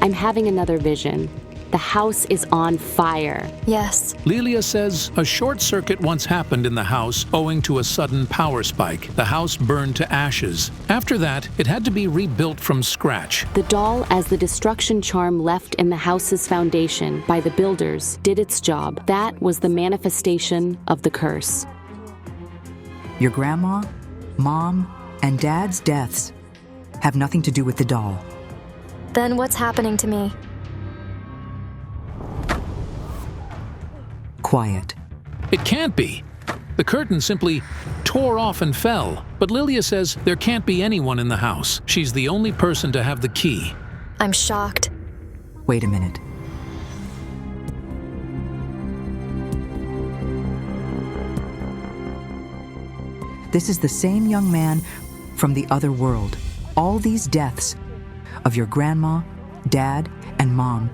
I'm having another vision. The house is on fire. Yes. Lilia says a short circuit once happened in the house owing to a sudden power spike. The house burned to ashes. After that, it had to be rebuilt from scratch. The doll, as the destruction charm left in the house's foundation by the builders, did its job. That was the manifestation of the curse. Your grandma, mom, and dad's deaths have nothing to do with the doll. Then what's happening to me? Quiet. It can't be. The curtain simply tore off and fell. But Lilia says there can't be anyone in the house. She's the only person to have the key. I'm shocked. Wait a minute. This is the same young man from the other world. All these deaths of your grandma, dad, and mom,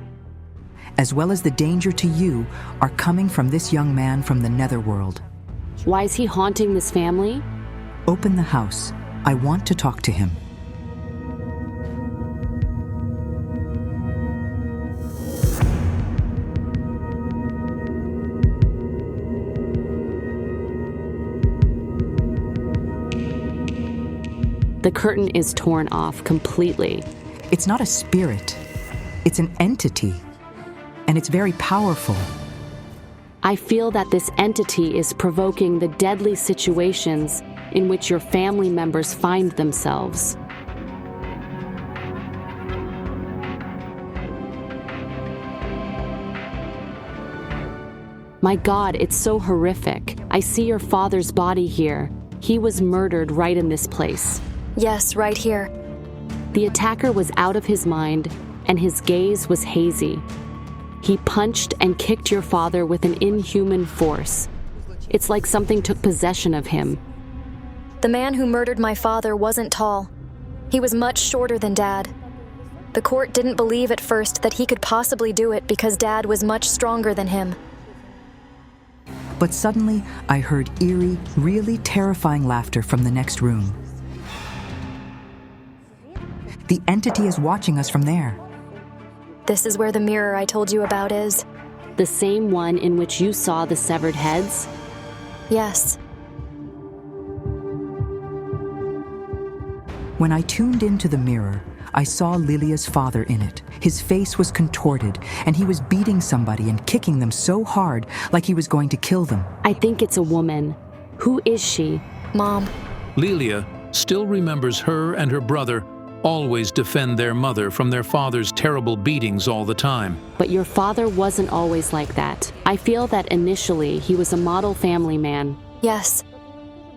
as well as the danger to you, are coming from this young man from the netherworld. Why is he haunting this family? Open the house. I want to talk to him. The curtain is torn off completely. It's not a spirit. It's an entity. And it's very powerful. I feel that this entity is provoking the deadly situations in which your family members find themselves. My God, it's so horrific. I see your father's body here. He was murdered right in this place. Yes, right here. The attacker was out of his mind, and his gaze was hazy. He punched and kicked your father with an inhuman force. It's like something took possession of him. The man who murdered my father wasn't tall. He was much shorter than Dad. The court didn't believe at first that he could possibly do it because Dad was much stronger than him. But suddenly, I heard eerie, really terrifying laughter from the next room. The entity is watching us from there. This is where the mirror I told you about is. The same one in which you saw the severed heads? Yes. When I tuned into the mirror, I saw Lilia's father in it. His face was contorted, and he was beating somebody and kicking them so hard, like he was going to kill them. I think it's a woman. Who is she? Mom. Lilia still remembers her and her brother always defend their mother from their father's terrible beatings all the time. But your father wasn't always like that. I feel that initially he was a model family man. Yes.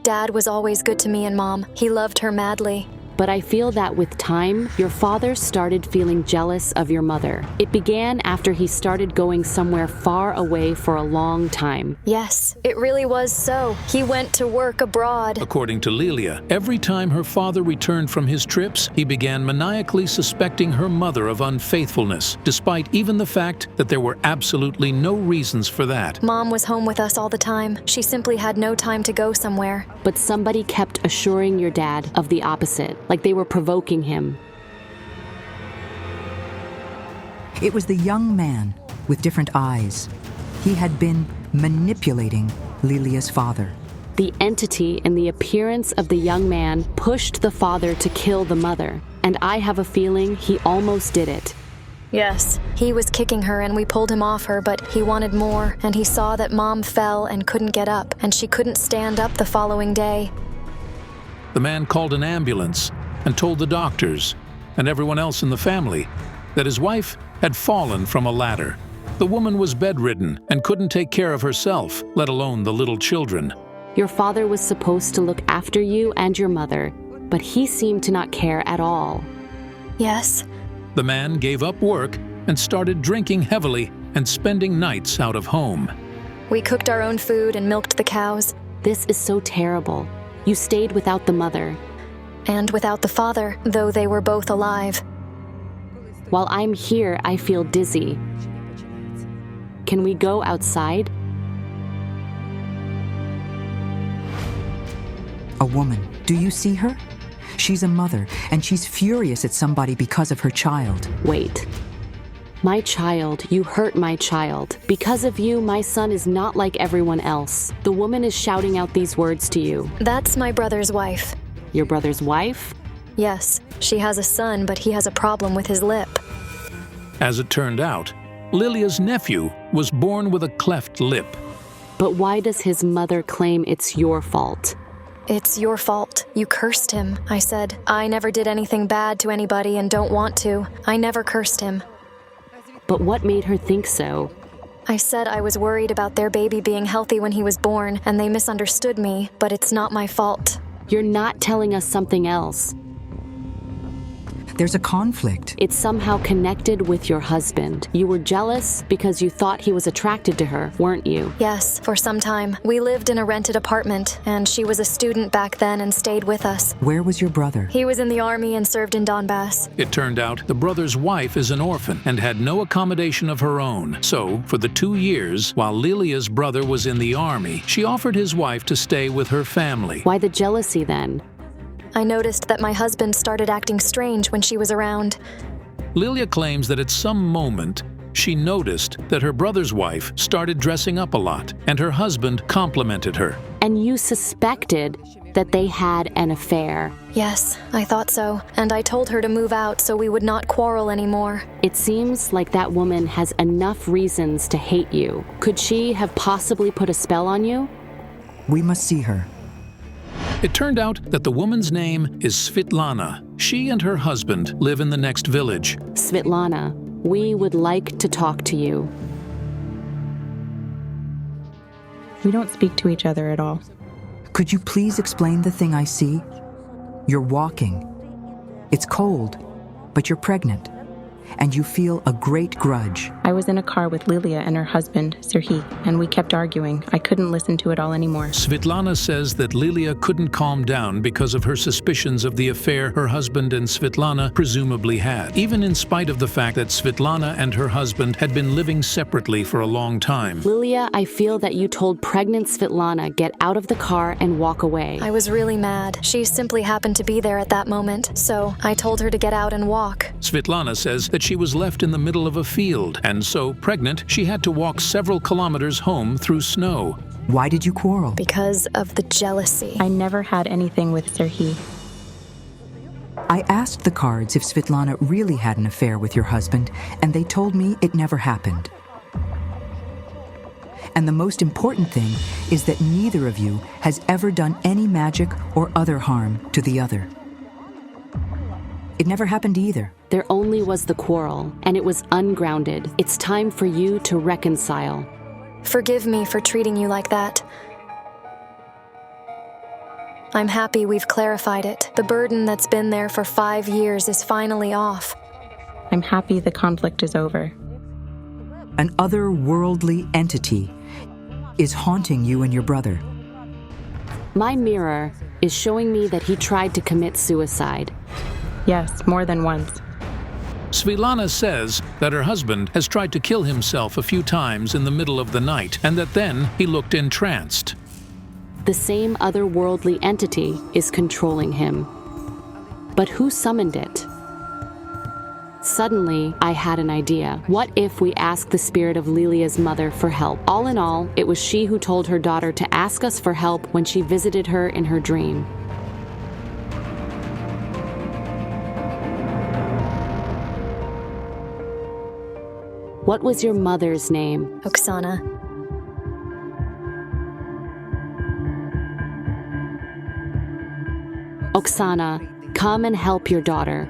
Dad was always good to me and Mom. He loved her madly. But I feel that with time, your father started feeling jealous of your mother. It began after he started going somewhere far away for a long time. Yes, it really was so. He went to work abroad. According to Lilia, every time her father returned from his trips, he began maniacally suspecting her mother of unfaithfulness, despite even the fact that there were absolutely no reasons for that. Mom was home with us all the time. She simply had no time to go somewhere. But somebody kept assuring your dad of the opposite. Like they were provoking him. It was the young man with different eyes. He had been manipulating Lilia's father. The entity in the appearance of the young man pushed the father to kill the mother, and I have a feeling he almost did it. Yes. He was kicking her and we pulled him off her, but he wanted more, and he saw that Mom fell and couldn't get up, and she couldn't stand up the following day. The man called an ambulance and told the doctors and everyone else in the family that his wife had fallen from a ladder. The woman was bedridden and couldn't take care of herself, let alone the little children. Your father was supposed to look after you and your mother, but he seemed to not care at all. Yes. The man gave up work and started drinking heavily and spending nights out of home. We cooked our own food and milked the cows. This is so terrible. You stayed without the mother. And without the father, though they were both alive. While I'm here, I feel dizzy. Can we go outside? A woman. Do you see her? She's a mother, and she's furious at somebody because of her child. Wait. My child, you hurt my child. Because of you, my son is not like everyone else. The woman is shouting out these words to you. That's my brother's wife. Your brother's wife? Yes. She has a son, but he has a problem with his lip. As it turned out, Lilia's nephew was born with a cleft lip. But why does his mother claim it's your fault? It's your fault. You cursed him, I said. I never did anything bad to anybody and don't want to. I never cursed him. But what made her think so? I said I was worried about their baby being healthy when he was born, and they misunderstood me, but it's not my fault. You're not telling us something else. There's a conflict. It's somehow connected with your husband. You were jealous because you thought he was attracted to her, weren't you? Yes, for some time. We lived in a rented apartment, and she was a student back then and stayed with us. Where was your brother? He was in the army and served in Donbass. It turned out the brother's wife is an orphan and had no accommodation of her own. So, for the 2 years, while Lilia's brother was in the army, she offered his wife to stay with her family. Why the jealousy then? I noticed that my husband started acting strange when she was around. Lilia claims that at some moment, she noticed that her brother's wife started dressing up a lot, and her husband complimented her. And you suspected that they had an affair. Yes, I thought so. And I told her to move out so we would not quarrel anymore. It seems like that woman has enough reasons to hate you. Could she have possibly put a spell on you? We must see her. It turned out that the woman's name is Svitlana. She and her husband live in the next village. Svitlana, we would like to talk to you. We don't speak to each other at all. Could you please explain the thing I see? You're walking. It's cold. but you're pregnant, and you feel a great grudge. I was in a car with Lilia and her husband, Serhiy, and we kept arguing. I couldn't listen to it all anymore. Svitlana says that Lilia couldn't calm down because of her suspicions of the affair her husband and Svitlana presumably had, even in spite of the fact that Svitlana and her husband had been living separately for a long time. Lilia, I feel that you told pregnant Svitlana get out of the car and walk away. I was really mad. She simply happened to be there at that moment, so I told her to get out and walk. Svitlana says that she was left in the middle of a field, and so, pregnant, she had to walk several kilometers home through snow. Why did you quarrel? Because of the jealousy. I never had anything with Serhiy. I asked the cards if Svitlana really had an affair with your husband, and they told me it never happened. And the most important thing is that neither of you has ever done any magic or other harm to the other. It never happened either. There only was the quarrel, and it was ungrounded. It's time for you to reconcile. Forgive me for treating you like that. I'm happy we've clarified it. The burden that's been there for 5 years is finally off. I'm happy the conflict is over. An otherworldly entity is haunting you and your brother. My mirror is showing me that he tried to commit suicide. Yes, more than once. Svitlana says that her husband has tried to kill himself a few times in the middle of the night, and that then he looked entranced. The same otherworldly entity is controlling him. But who summoned it? Suddenly, I had an idea. What if we ask the spirit of Lilia's mother for help? All in all, it was she who told her daughter to ask us for help when she visited her in her dream. What was your mother's name? Oksana. Oksana, come and help your daughter.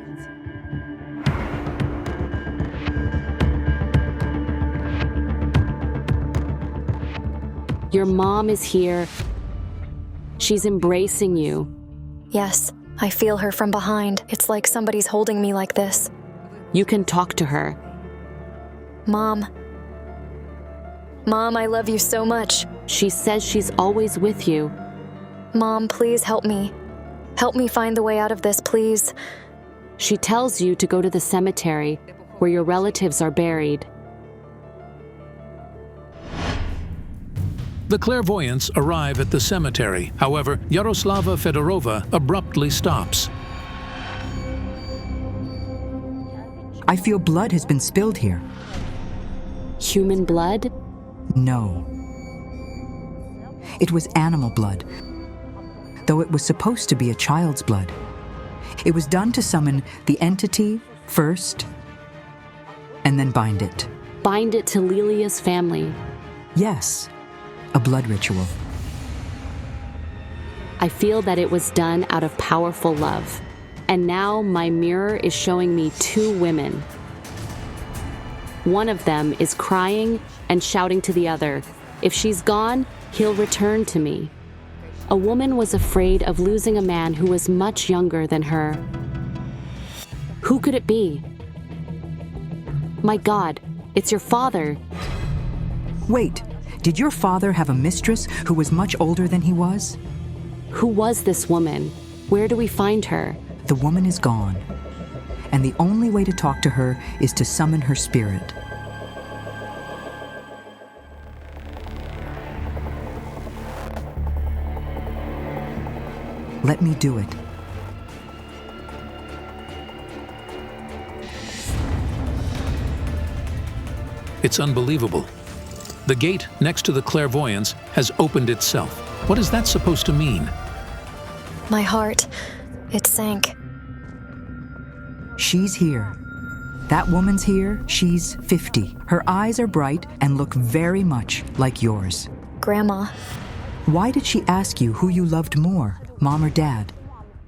Your mom is here. She's embracing you. Yes, I feel her from behind. It's like somebody's holding me like this. You can talk to her. Mom. Mom, I love you so much. She says she's always with you. Mom, please help me. Help me find the way out of this, please. She tells you to go to the cemetery where your relatives are buried. The clairvoyants arrive at the cemetery. However, Yaroslava Fedorova abruptly stops. I feel blood has been spilled here. Human blood? No. It was animal blood, though it was supposed to be a child's blood. It was done to summon the entity first, and then bind it. Bind it to Lilia's family. Yes, a blood ritual. I feel that it was done out of powerful love. And now my mirror is showing me 2 women. One of them is crying and shouting to the other, if she's gone, he'll return to me. A woman was afraid of losing a man who was much younger than her. Who could it be? My God, it's your father. Wait, did your father have a mistress who was much older than he was? Who was this woman? Where do we find her? The woman is gone, and the only way to talk to her is to summon her spirit. Let me do it. It's unbelievable. The gate next to the clairvoyance has opened itself. What is that supposed to mean? My heart, it sank. She's here. That woman's here. She's 50. Her eyes are bright and look very much like yours. Grandma. Why did she ask you who you loved more, Mom or Dad?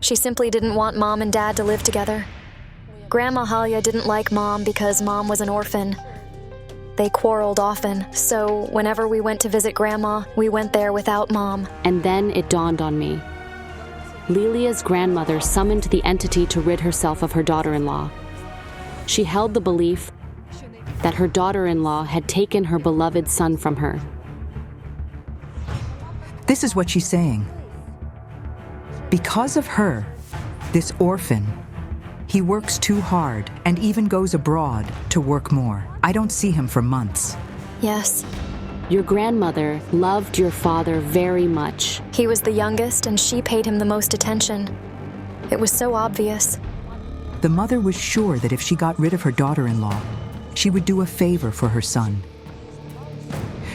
She simply didn't want Mom and Dad to live together. Grandma Halia didn't like Mom because Mom was an orphan. They quarreled often, so whenever we went to visit Grandma, we went there without Mom. And then it dawned on me. Lilia's grandmother summoned the entity to rid herself of her daughter-in-law. She held the belief that her daughter-in-law had taken her beloved son from her. This is what she's saying. Because of her, this orphan, he works too hard and even goes abroad to work more. I don't see him for months. Yes. Your grandmother loved your father very much. He was the youngest and she paid him the most attention. It was so obvious. The mother was sure that if she got rid of her daughter-in-law, she would do a favor for her son.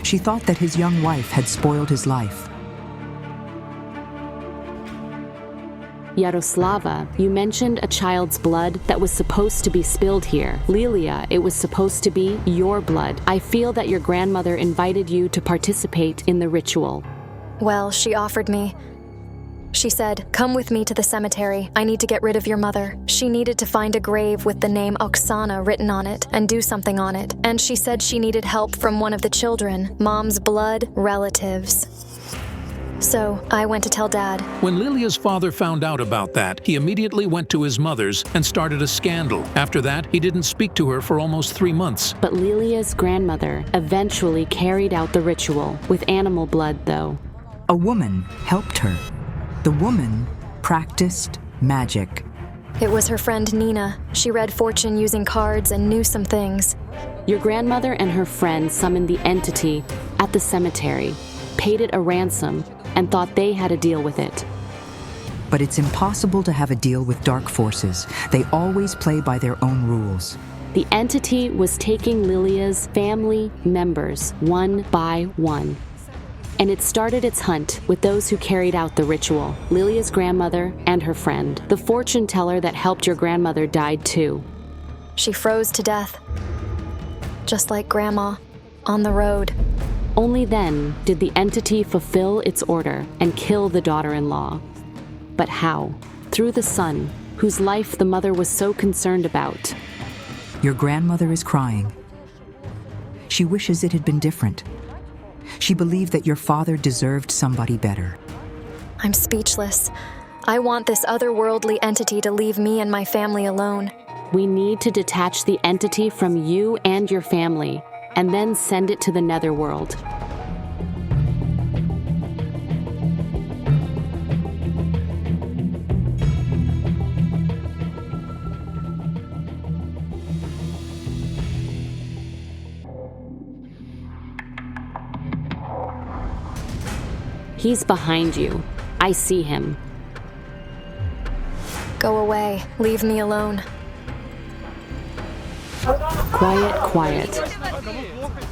She thought that his young wife had spoiled his life. Yaroslava, you mentioned a child's blood that was supposed to be spilled here. Lilia, it was supposed to be your blood. I feel that your grandmother invited you to participate in the ritual. Well, she offered me. She said, "Come with me to the cemetery. I need to get rid of your mother." She needed to find a grave with the name Oksana written on it and do something on it. And she said she needed help from one of the children, Mom's blood relatives. So I went to tell Dad. When Lilia's father found out about that, he immediately went to his mother's and started a scandal. After that, he didn't speak to her for almost 3 months. But Lilia's grandmother eventually carried out the ritual, with animal blood though. A woman helped her. The woman practiced magic. It was her friend Nina. She read fortune using cards and knew some things. Your grandmother and her friend summoned the entity at the cemetery, paid it a ransom, and thought they had a deal with it. But it's impossible to have a deal with dark forces. They always play by their own rules. The entity was taking Lilia's family members one by one. And it started its hunt with those who carried out the ritual, Lilia's grandmother and her friend. The fortune teller that helped your grandmother died too. She froze to death. Just like Grandma, on the road. Only then did the entity fulfill its order and kill the daughter-in-law. But how? Through the son, whose life the mother was so concerned about. Your grandmother is crying. She wishes it had been different. She believed that your father deserved somebody better. I'm speechless. I want this otherworldly entity to leave me and my family alone. We need to detach the entity from you and your family, and then send it to the netherworld. He's behind you. I see him. Go away. Leave me alone. Quiet, quiet.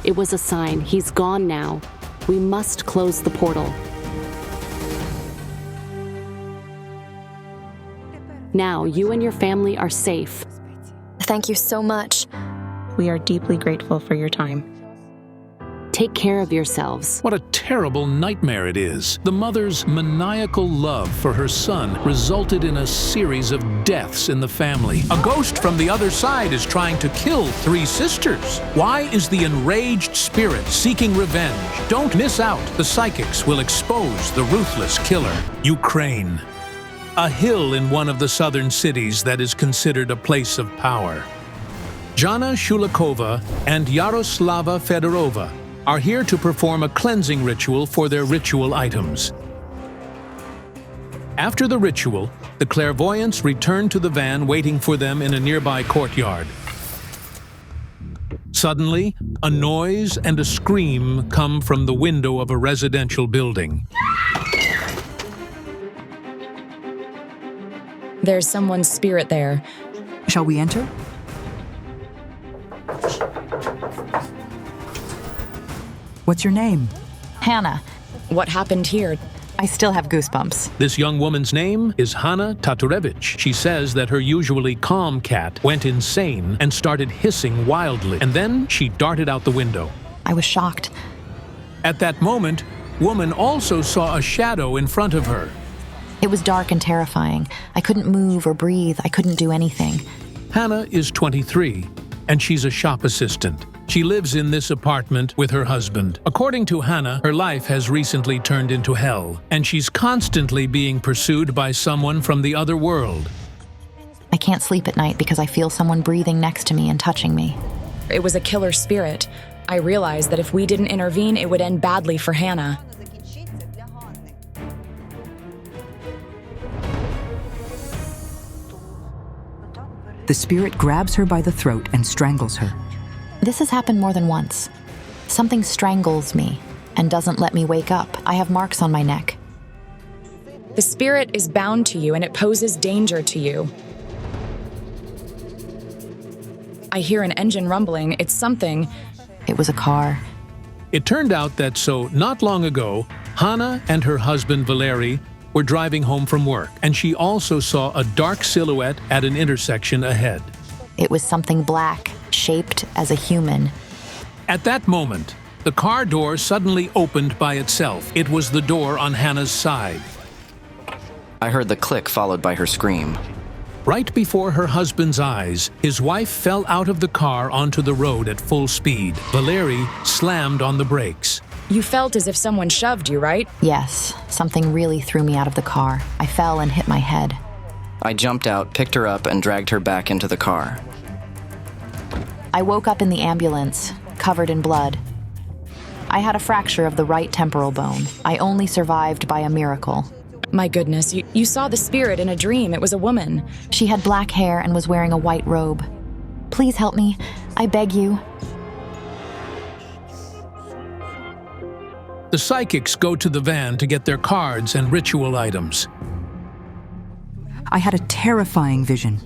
It was a sign. He's gone now. We must close the portal. Now, you and your family are safe. Thank you so much. We are deeply grateful for your time. Take care of yourselves. What a terrible nightmare it is. The mother's maniacal love for her son resulted in a series of deaths in the family. A ghost from the other side is trying to kill 3 sisters. Why is the enraged spirit seeking revenge? Don't miss out. The psychics will expose the ruthless killer. Ukraine. A hill in one of the southern cities that is considered a place of power. Jana Shulakova and Yaroslava Fedorova are here to perform a cleansing ritual for their ritual items. After the ritual, the clairvoyants return to the van waiting for them in a nearby courtyard. Suddenly, a noise and a scream come from the window of a residential building. There's someone's spirit there. Shall we enter? What's your name? Hannah. What happened here? I still have goosebumps. This young woman's name is Hanna Taturevich. She says that her usually calm cat went insane and started hissing wildly, and then she darted out the window. I was shocked. At that moment, woman also saw a shadow in front of her. It was dark and terrifying. I couldn't move or breathe. I couldn't do anything. Hannah is 23, and she's a shop assistant. She lives in this apartment with her husband. According to Hannah, her life has recently turned into hell, and she's constantly being pursued by someone from the other world. I can't sleep at night because I feel someone breathing next to me and touching me. It was a killer spirit. I realized that if we didn't intervene, it would end badly for Hannah. The spirit grabs her by the throat and strangles her. This has happened more than once. Something strangles me and doesn't let me wake up. I have marks on my neck. The spirit is bound to you and it poses danger to you. I hear an engine rumbling. It's something. It was a car. It turned out that not long ago, Hannah and her husband Valery were driving home from work, and she also saw a dark silhouette at an intersection ahead. It was something black, shaped as a human. At that moment, the car door suddenly opened by itself. It was the door on Hannah's side. I heard the click followed by her scream. Right before her husband's eyes, his wife fell out of the car onto the road at full speed. Valery slammed on the brakes. You felt as if someone shoved you, right? Yes, something really threw me out of the car. I fell and hit my head. I jumped out, picked her up, and dragged her back into the car. I woke up in the ambulance, covered in blood. I had a fracture of the right temporal bone. I only survived by a miracle. My goodness, you saw the spirit in a dream. It was a woman. She had black hair and was wearing a white robe. Please help me. I beg you. The psychics go to the van to get their cards and ritual items. I had a terrifying vision.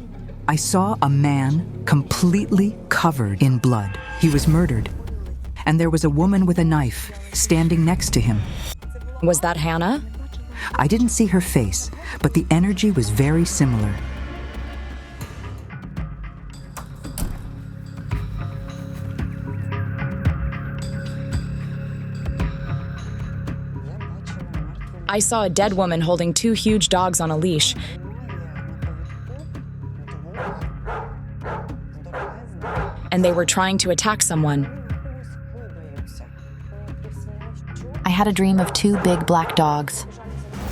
I saw a man completely covered in blood. He was murdered. And there was a woman with a knife standing next to him. Was that Hannah? I didn't see her face, but the energy was very similar. I saw a dead woman holding 2 huge dogs on a leash. And they were trying to attack someone. I had a dream of 2 big black dogs.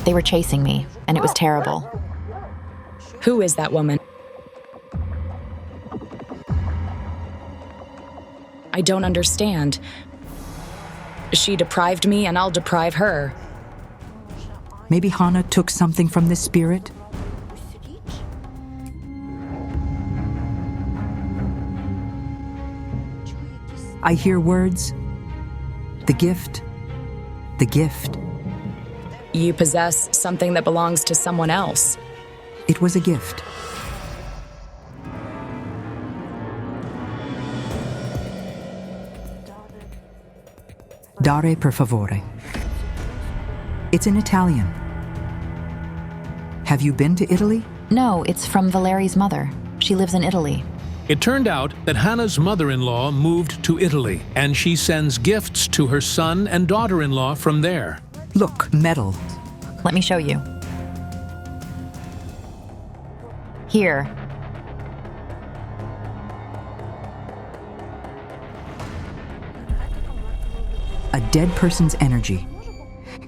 They were chasing me, and it was terrible. Who is that woman? I don't understand. She deprived me, and I'll deprive her. Maybe Hannah took something from this spirit? I hear words. The gift. The gift. You possess something that belongs to someone else. It was a gift. Dare per favore. It's in Italian. Have you been to Italy? No, it's from Valery's mother. She lives in Italy. It turned out that Hannah's mother-in-law moved to Italy, and she sends gifts to her son and daughter-in-law from there. Look, metal. Let me show you. Here. A dead person's energy.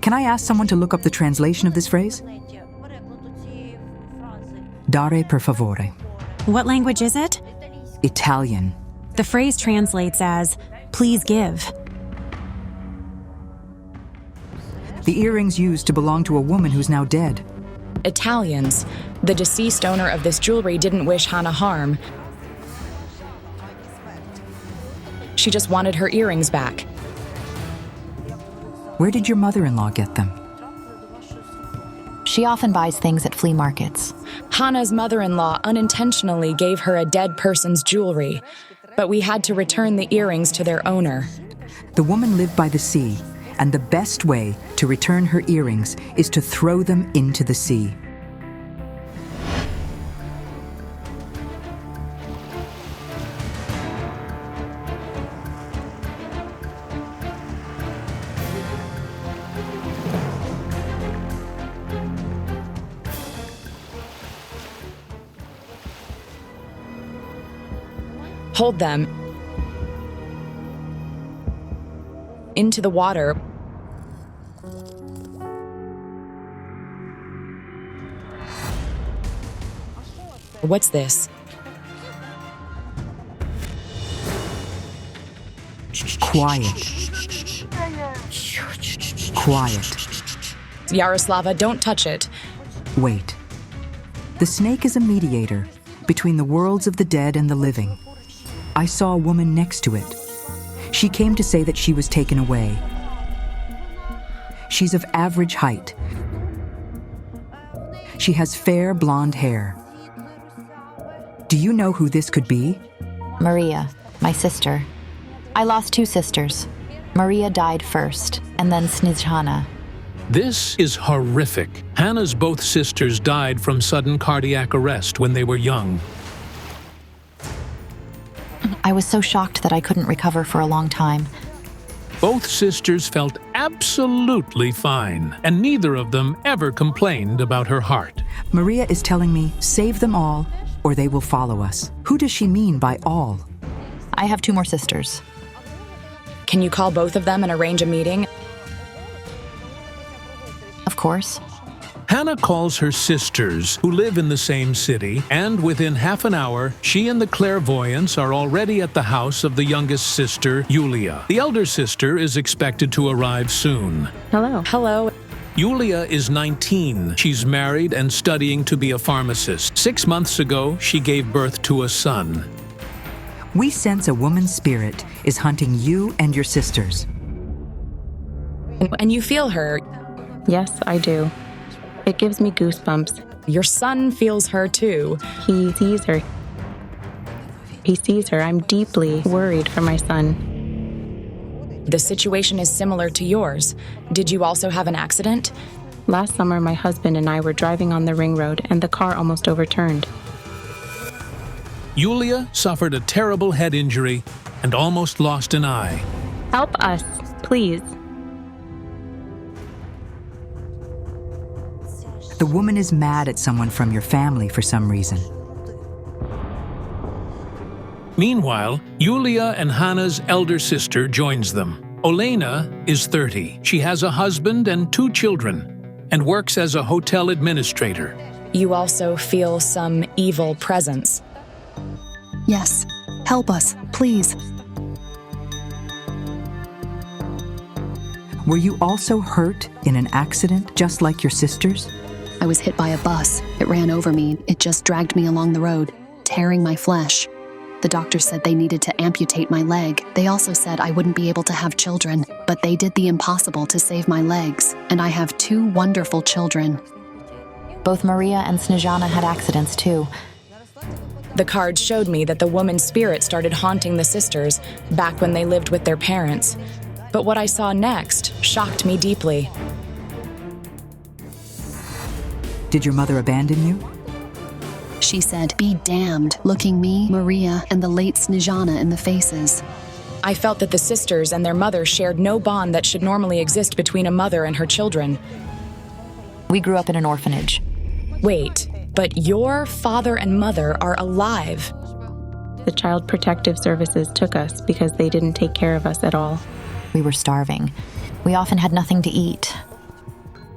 Can I ask someone to look up the translation of this phrase? Dare per favore. What language is it? Italian. The phrase translates as, please give. The earrings used to belong to a woman who's now dead. Italians. The deceased owner of this jewelry didn't wish Hannah harm. She just wanted her earrings back. Where did your mother-in-law get them? She often buys things at flea markets. Hannah's mother-in-law unintentionally gave her a dead person's jewelry, but we had to return the earrings to their owner. The woman lived by the sea, and the best way to return her earrings is to throw them into the sea. Hold them into the water. What's this? Quiet. Quiet. Yaroslava, don't touch it. Wait. The snake is a mediator between the worlds of the dead and the living. I saw a woman next to it. She came to say that she was taken away. She's of average height. She has fair blonde hair. Do you know who this could be? Maria, my sister. I lost 2 sisters. Maria died first, and then Svitlana. This is horrific. Hannah's both sisters died from sudden cardiac arrest when they were young. I was so shocked that I couldn't recover for a long time. Both sisters felt absolutely fine, and neither of them ever complained about her heart. Maria is telling me, save them all, or they will follow us. Who does she mean by all? I have 2 more sisters. Can you call both of them and arrange a meeting? Of course. Hannah calls her sisters, who live in the same city, and within half an hour, she and the clairvoyants are already at the house of the youngest sister, Yulia. The elder sister is expected to arrive soon. Hello. Hello. Yulia is 19. She's married and studying to be a pharmacist. 6 months ago, she gave birth to a son. We sense a woman's spirit is hunting you and your sisters. And you feel her. Yes, I do. It gives me goosebumps. Your son feels her too. He sees her. He sees her. I'm deeply worried for my son. The situation is similar to yours. Did you also have an accident? Last summer, my husband and I were driving on the ring road, and the car almost overturned. Yulia suffered a terrible head injury and almost lost an eye. Help us, please. The woman is mad at someone from your family for some reason. Meanwhile, Yulia and Hannah's elder sister joins them. Olena is 30. She has a husband and 2 children and works as a hotel administrator. You also feel some evil presence. Yes. Help us, please. Were you also hurt in an accident, just like your sisters? I was hit by a bus. It ran over me. It just dragged me along the road, tearing my flesh. The doctor said they needed to amputate my leg. They also said I wouldn't be able to have children, but they did the impossible to save my legs, and I have 2 wonderful children. Both Maria and Svitlana had accidents too. The cards showed me that the woman's spirit started haunting the sisters back when they lived with their parents. But what I saw next shocked me deeply. Did your mother abandon you? She said, "Be damned," looking me, Maria, and the late Svitlana in the faces. I felt that the sisters and their mother shared no bond that should normally exist between a mother and her children. We grew up in an orphanage. Wait, but your father and mother are alive. The Child Protective Services took us because they didn't take care of us at all. We were starving. We often had nothing to eat.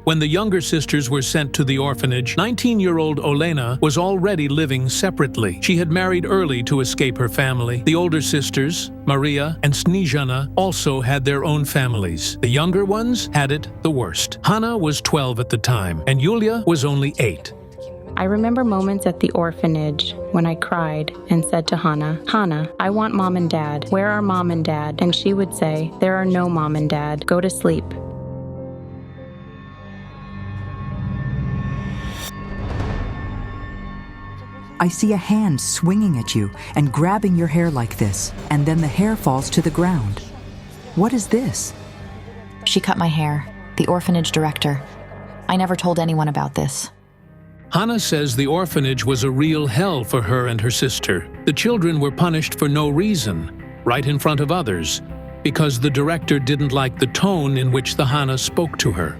When the younger sisters were sent to the orphanage, 19-year-old Olena was already living separately. She had married early to escape her family. The older sisters, Maria and Svitlana, also had their own families. The younger ones had it the worst. Hannah was 12 at the time, and Yulia was only 8. I remember moments at the orphanage when I cried and said to Hannah, "Hannah, I want mom and dad. Where are mom and dad?" And she would say, "There are no mom and dad. Go to sleep." I see a hand swinging at you and grabbing your hair like this, and then the hair falls to the ground. What is this? She cut my hair, the orphanage director. I never told anyone about this. Hannah says the orphanage was a real hell for her and her sister. The children were punished for no reason, right in front of others, because the director didn't like the tone in which the Hannah spoke to her.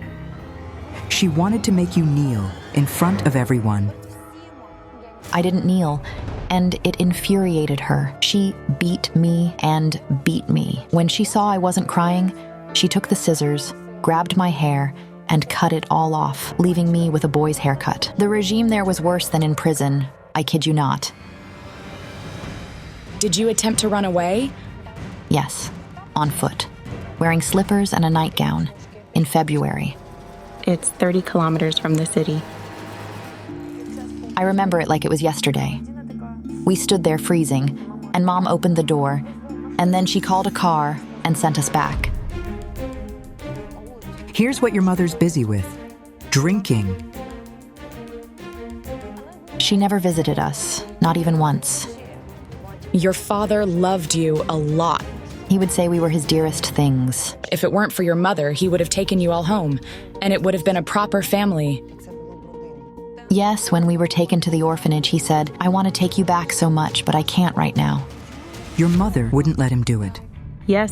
She wanted to make you kneel in front of everyone. I didn't kneel, and it infuriated her. She beat me and beat me. When she saw I wasn't crying, she took the scissors, grabbed my hair, and cut it all off, leaving me with a boy's haircut. The regime there was worse than in prison. I kid you not. Did you attempt to run away? Yes, on foot, wearing slippers and a nightgown, in February. It's 30 kilometers from the city. I remember it like it was yesterday. We stood there freezing, and Mom opened the door, and then she called a car and sent us back. Here's what your mother's busy with: drinking. She never visited us, not even once. Your father loved you a lot. He would say we were his dearest things. If it weren't for your mother, he would have taken you all home, and it would have been a proper family. Yes, when we were taken to the orphanage, he said, I want to take you back so much, but I can't right now. Your mother wouldn't let him do it. Yes.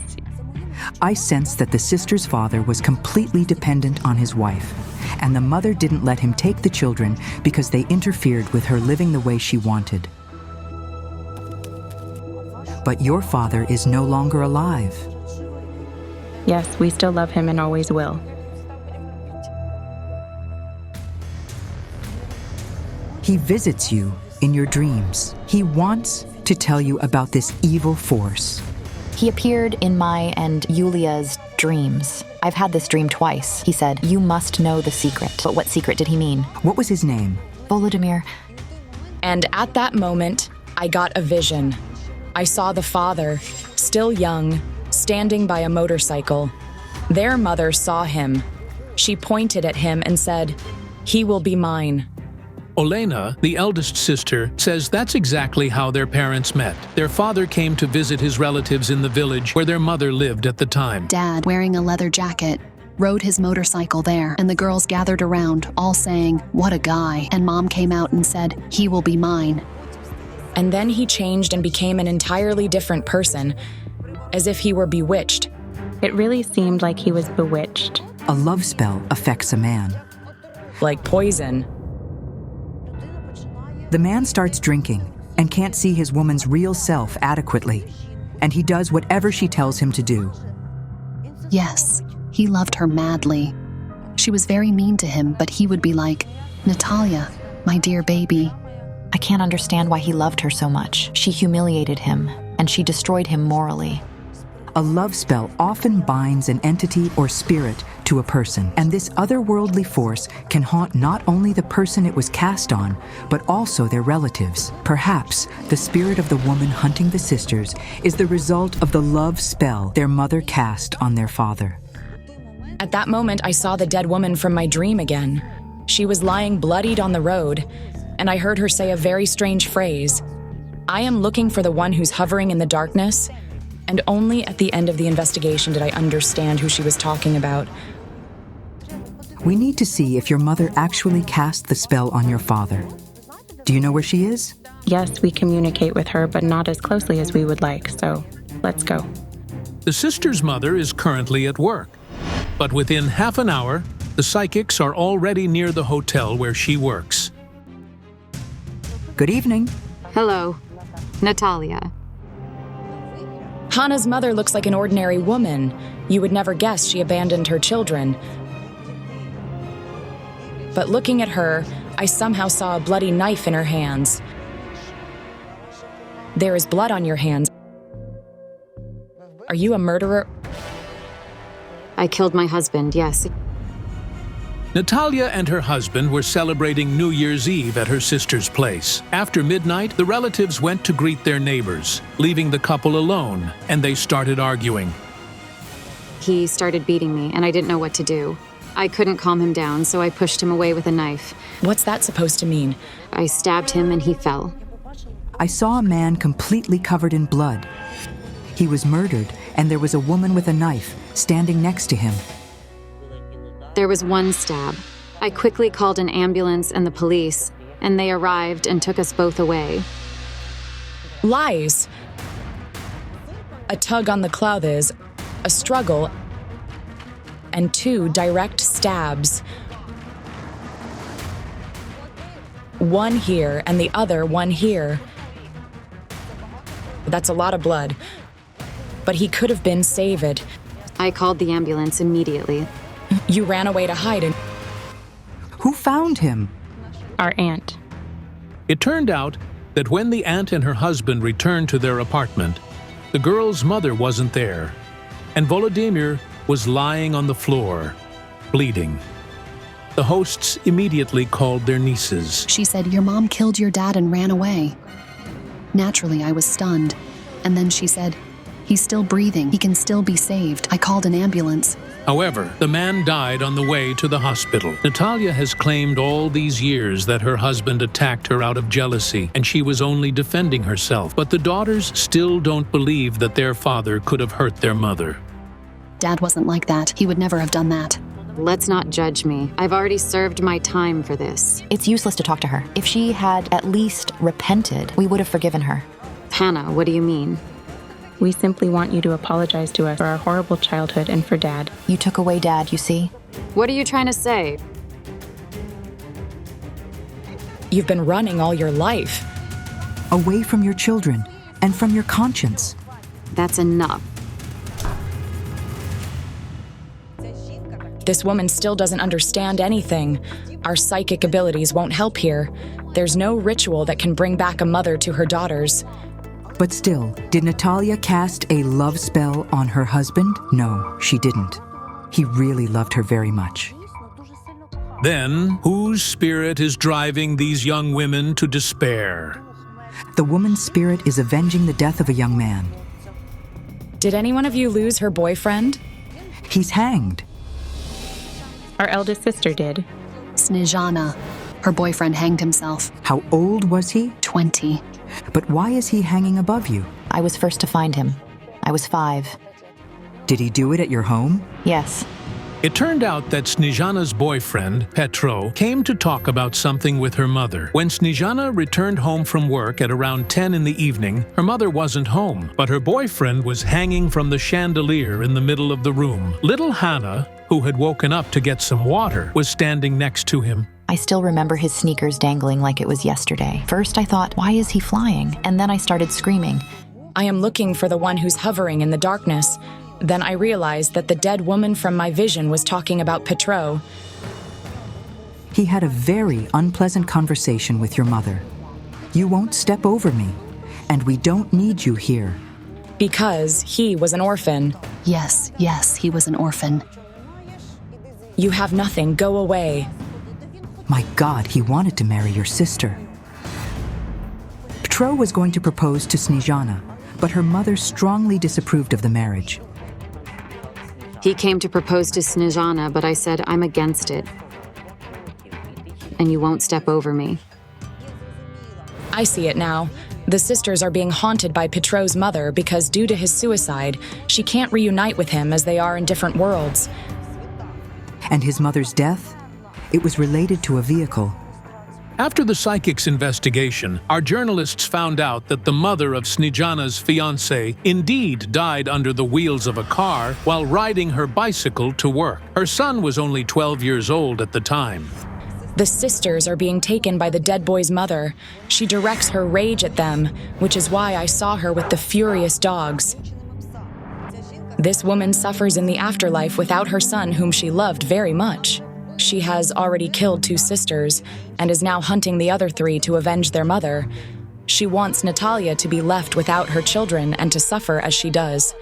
I sensed that the sister's father was completely dependent on his wife, and the mother didn't let him take the children because they interfered with her living the way she wanted. But your father is no longer alive. Yes, we still love him and always will. He visits you in your dreams. He wants to tell you about this evil force. He appeared in my and Yulia's dreams. I've had this dream twice. He said, you must know the secret. But what secret did he mean? What was his name? Volodymyr. And at that moment, I got a vision. I saw the father, still young, standing by a motorcycle. Their mother saw him. She pointed at him and said, he will be mine. Olena, the eldest sister, says that's exactly how their parents met. Their father came to visit his relatives in the village where their mother lived at the time. Dad, wearing a leather jacket, rode his motorcycle there, and the girls gathered around, all saying, what a guy. And Mom came out and said, he will be mine. And then he changed and became an entirely different person, as if he were bewitched. It really seemed like he was bewitched. A love spell affects a man. Like poison. The man starts drinking and can't see his woman's real self adequately, and he does whatever she tells him to do. Yes, he loved her madly. She was very mean to him, but he would be like, Natalia, my dear baby. I can't understand why he loved her so much. She humiliated him, and she destroyed him morally. A love spell often binds an entity or spirit to a person, and this otherworldly force can haunt not only the person it was cast on, but also their relatives. Perhaps the spirit of the woman hunting the sisters is the result of the love spell their mother cast on their father. At that moment, I saw the dead woman from my dream again. She was lying bloodied on the road, and I heard her say a very strange phrase. I am looking for the one who's hovering in the darkness, and only at the end of the investigation did I understand who she was talking about. We need to see if your mother actually cast the spell on your father. Do you know where she is? Yes, we communicate with her, but not as closely as we would like, so let's go. The sister's mother is currently at work, but within half an hour, the psychics are already near the hotel where she works. Good evening. Hello, Natalia. Hannah's mother looks like an ordinary woman. You would never guess she abandoned her children. But looking at her, I somehow saw a bloody knife in her hands. There is blood on your hands. Are you a murderer? I killed my husband, yes. Natalia and her husband were celebrating New Year's Eve at her sister's place. After midnight, the relatives went to greet their neighbors, leaving the couple alone, and they started arguing. He started beating me, and I didn't know what to do. I couldn't calm him down, so I pushed him away with a knife. What's that supposed to mean? I stabbed him and he fell. I saw a man completely covered in blood. He was murdered, and there was a woman with a knife standing next to him. There was one stab. I quickly called an ambulance and the police, and they arrived and took us both away. Lies. A tug on the clothes, a struggle, and 2 direct stabs. One here and the other one here. That's a lot of blood. But he could have been saved. I called the ambulance immediately. You ran away to hide and... Who found him? Our aunt. It turned out that when the aunt and her husband returned to their apartment, the girl's mother wasn't there, and Volodymyr was lying on the floor, bleeding. The hosts immediately called their nieces. She said, "Your mom killed your dad and ran away." Naturally, I was stunned. And then she said, "He's still breathing. He can still be saved." I called an ambulance. However, the man died on the way to the hospital. Natalia has claimed all these years that her husband attacked her out of jealousy and she was only defending herself. But the daughters still don't believe that their father could have hurt their mother. Dad wasn't like that. He would never have done that. Let's not judge me. I've already served my time for this. It's useless to talk to her. If she had at least repented, we would have forgiven her. Hannah, what do you mean? We simply want you to apologize to us for our horrible childhood and for Dad. You took away Dad, you see? What are you trying to say? You've been running all your life. Away from your children and from your conscience. That's enough. This woman still doesn't understand anything. Our psychic abilities won't help here. There's no ritual that can bring back a mother to her daughters. But still, did Natalia cast a love spell on her husband? No, she didn't. He really loved her very much. Then, whose spirit is driving these young women to despair? The woman's spirit is avenging the death of a young man. Did any one of you lose her boyfriend? He's hanged. Our eldest sister did. Snižana. Her boyfriend hanged himself. How old was he? 20. But why is he hanging above you? I was first to find him. I was 5. Did he do it at your home? Yes. It turned out that Snižana's boyfriend, Petro, came to talk about something with her mother. When Snižana returned home from work at around 10 in the evening, her mother wasn't home, but her boyfriend was hanging from the chandelier in the middle of the room. Little Hannah, who had woken up to get some water, was standing next to him. I still remember his sneakers dangling like it was yesterday. First I thought, why is he flying? And then I started screaming. I am looking for the one who's hovering in the darkness. Then I realized that the dead woman from my vision was talking about Petro. He had a very unpleasant conversation with your mother. You won't step over me, and we don't need you here. Because he was an orphan. Yes, he was an orphan. You have nothing. Go away. My God, he wanted to marry your sister. Petro was going to propose to Snižana, but her mother strongly disapproved of the marriage. He came to propose to Snižana, but I said I'm against it. And you won't step over me. I see it now. The sisters are being haunted by Petro's mother because due to his suicide, she can't reunite with him as they are in different worlds. And his mother's death? It was related to a vehicle. After the psychic's investigation, our journalists found out that the mother of Snižana's fiancé indeed died under the wheels of a car while riding her bicycle to work. Her son was only 12 years old at the time. The sisters are being taken by the dead boy's mother. She directs her rage at them, which is why I saw her with the furious dogs. This woman suffers in the afterlife without her son, whom she loved very much. She has already killed 2 sisters and is now hunting the other 3 to avenge their mother. She wants Natalia to be left without her children and to suffer as she does.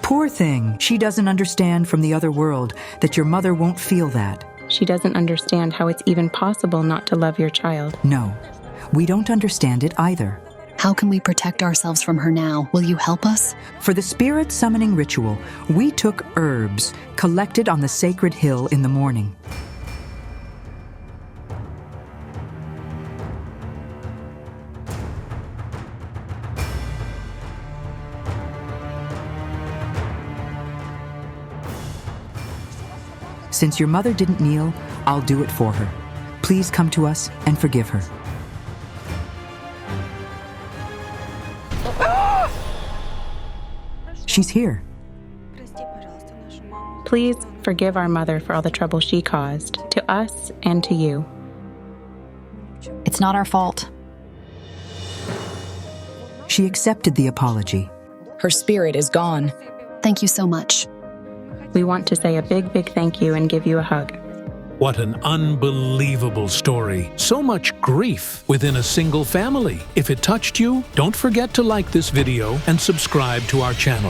Poor thing. She doesn't understand from the other world that your mother won't feel that. She doesn't understand how it's even possible not to love your child. No, we don't understand it either. How can we protect ourselves from her now? Will you help us? For the spirit summoning ritual, we took herbs collected on the sacred hill in the morning. Since your mother didn't kneel, I'll do it for her. Please come to us and forgive her. She's here. Please forgive our mother for all the trouble she caused, to us and to you. It's not our fault. She accepted the apology. Her spirit is gone. Thank you so much. We want to say a big, big thank you and give you a hug. What an unbelievable story. So much grief within a single family. If it touched you, don't forget to like this video and subscribe to our channel.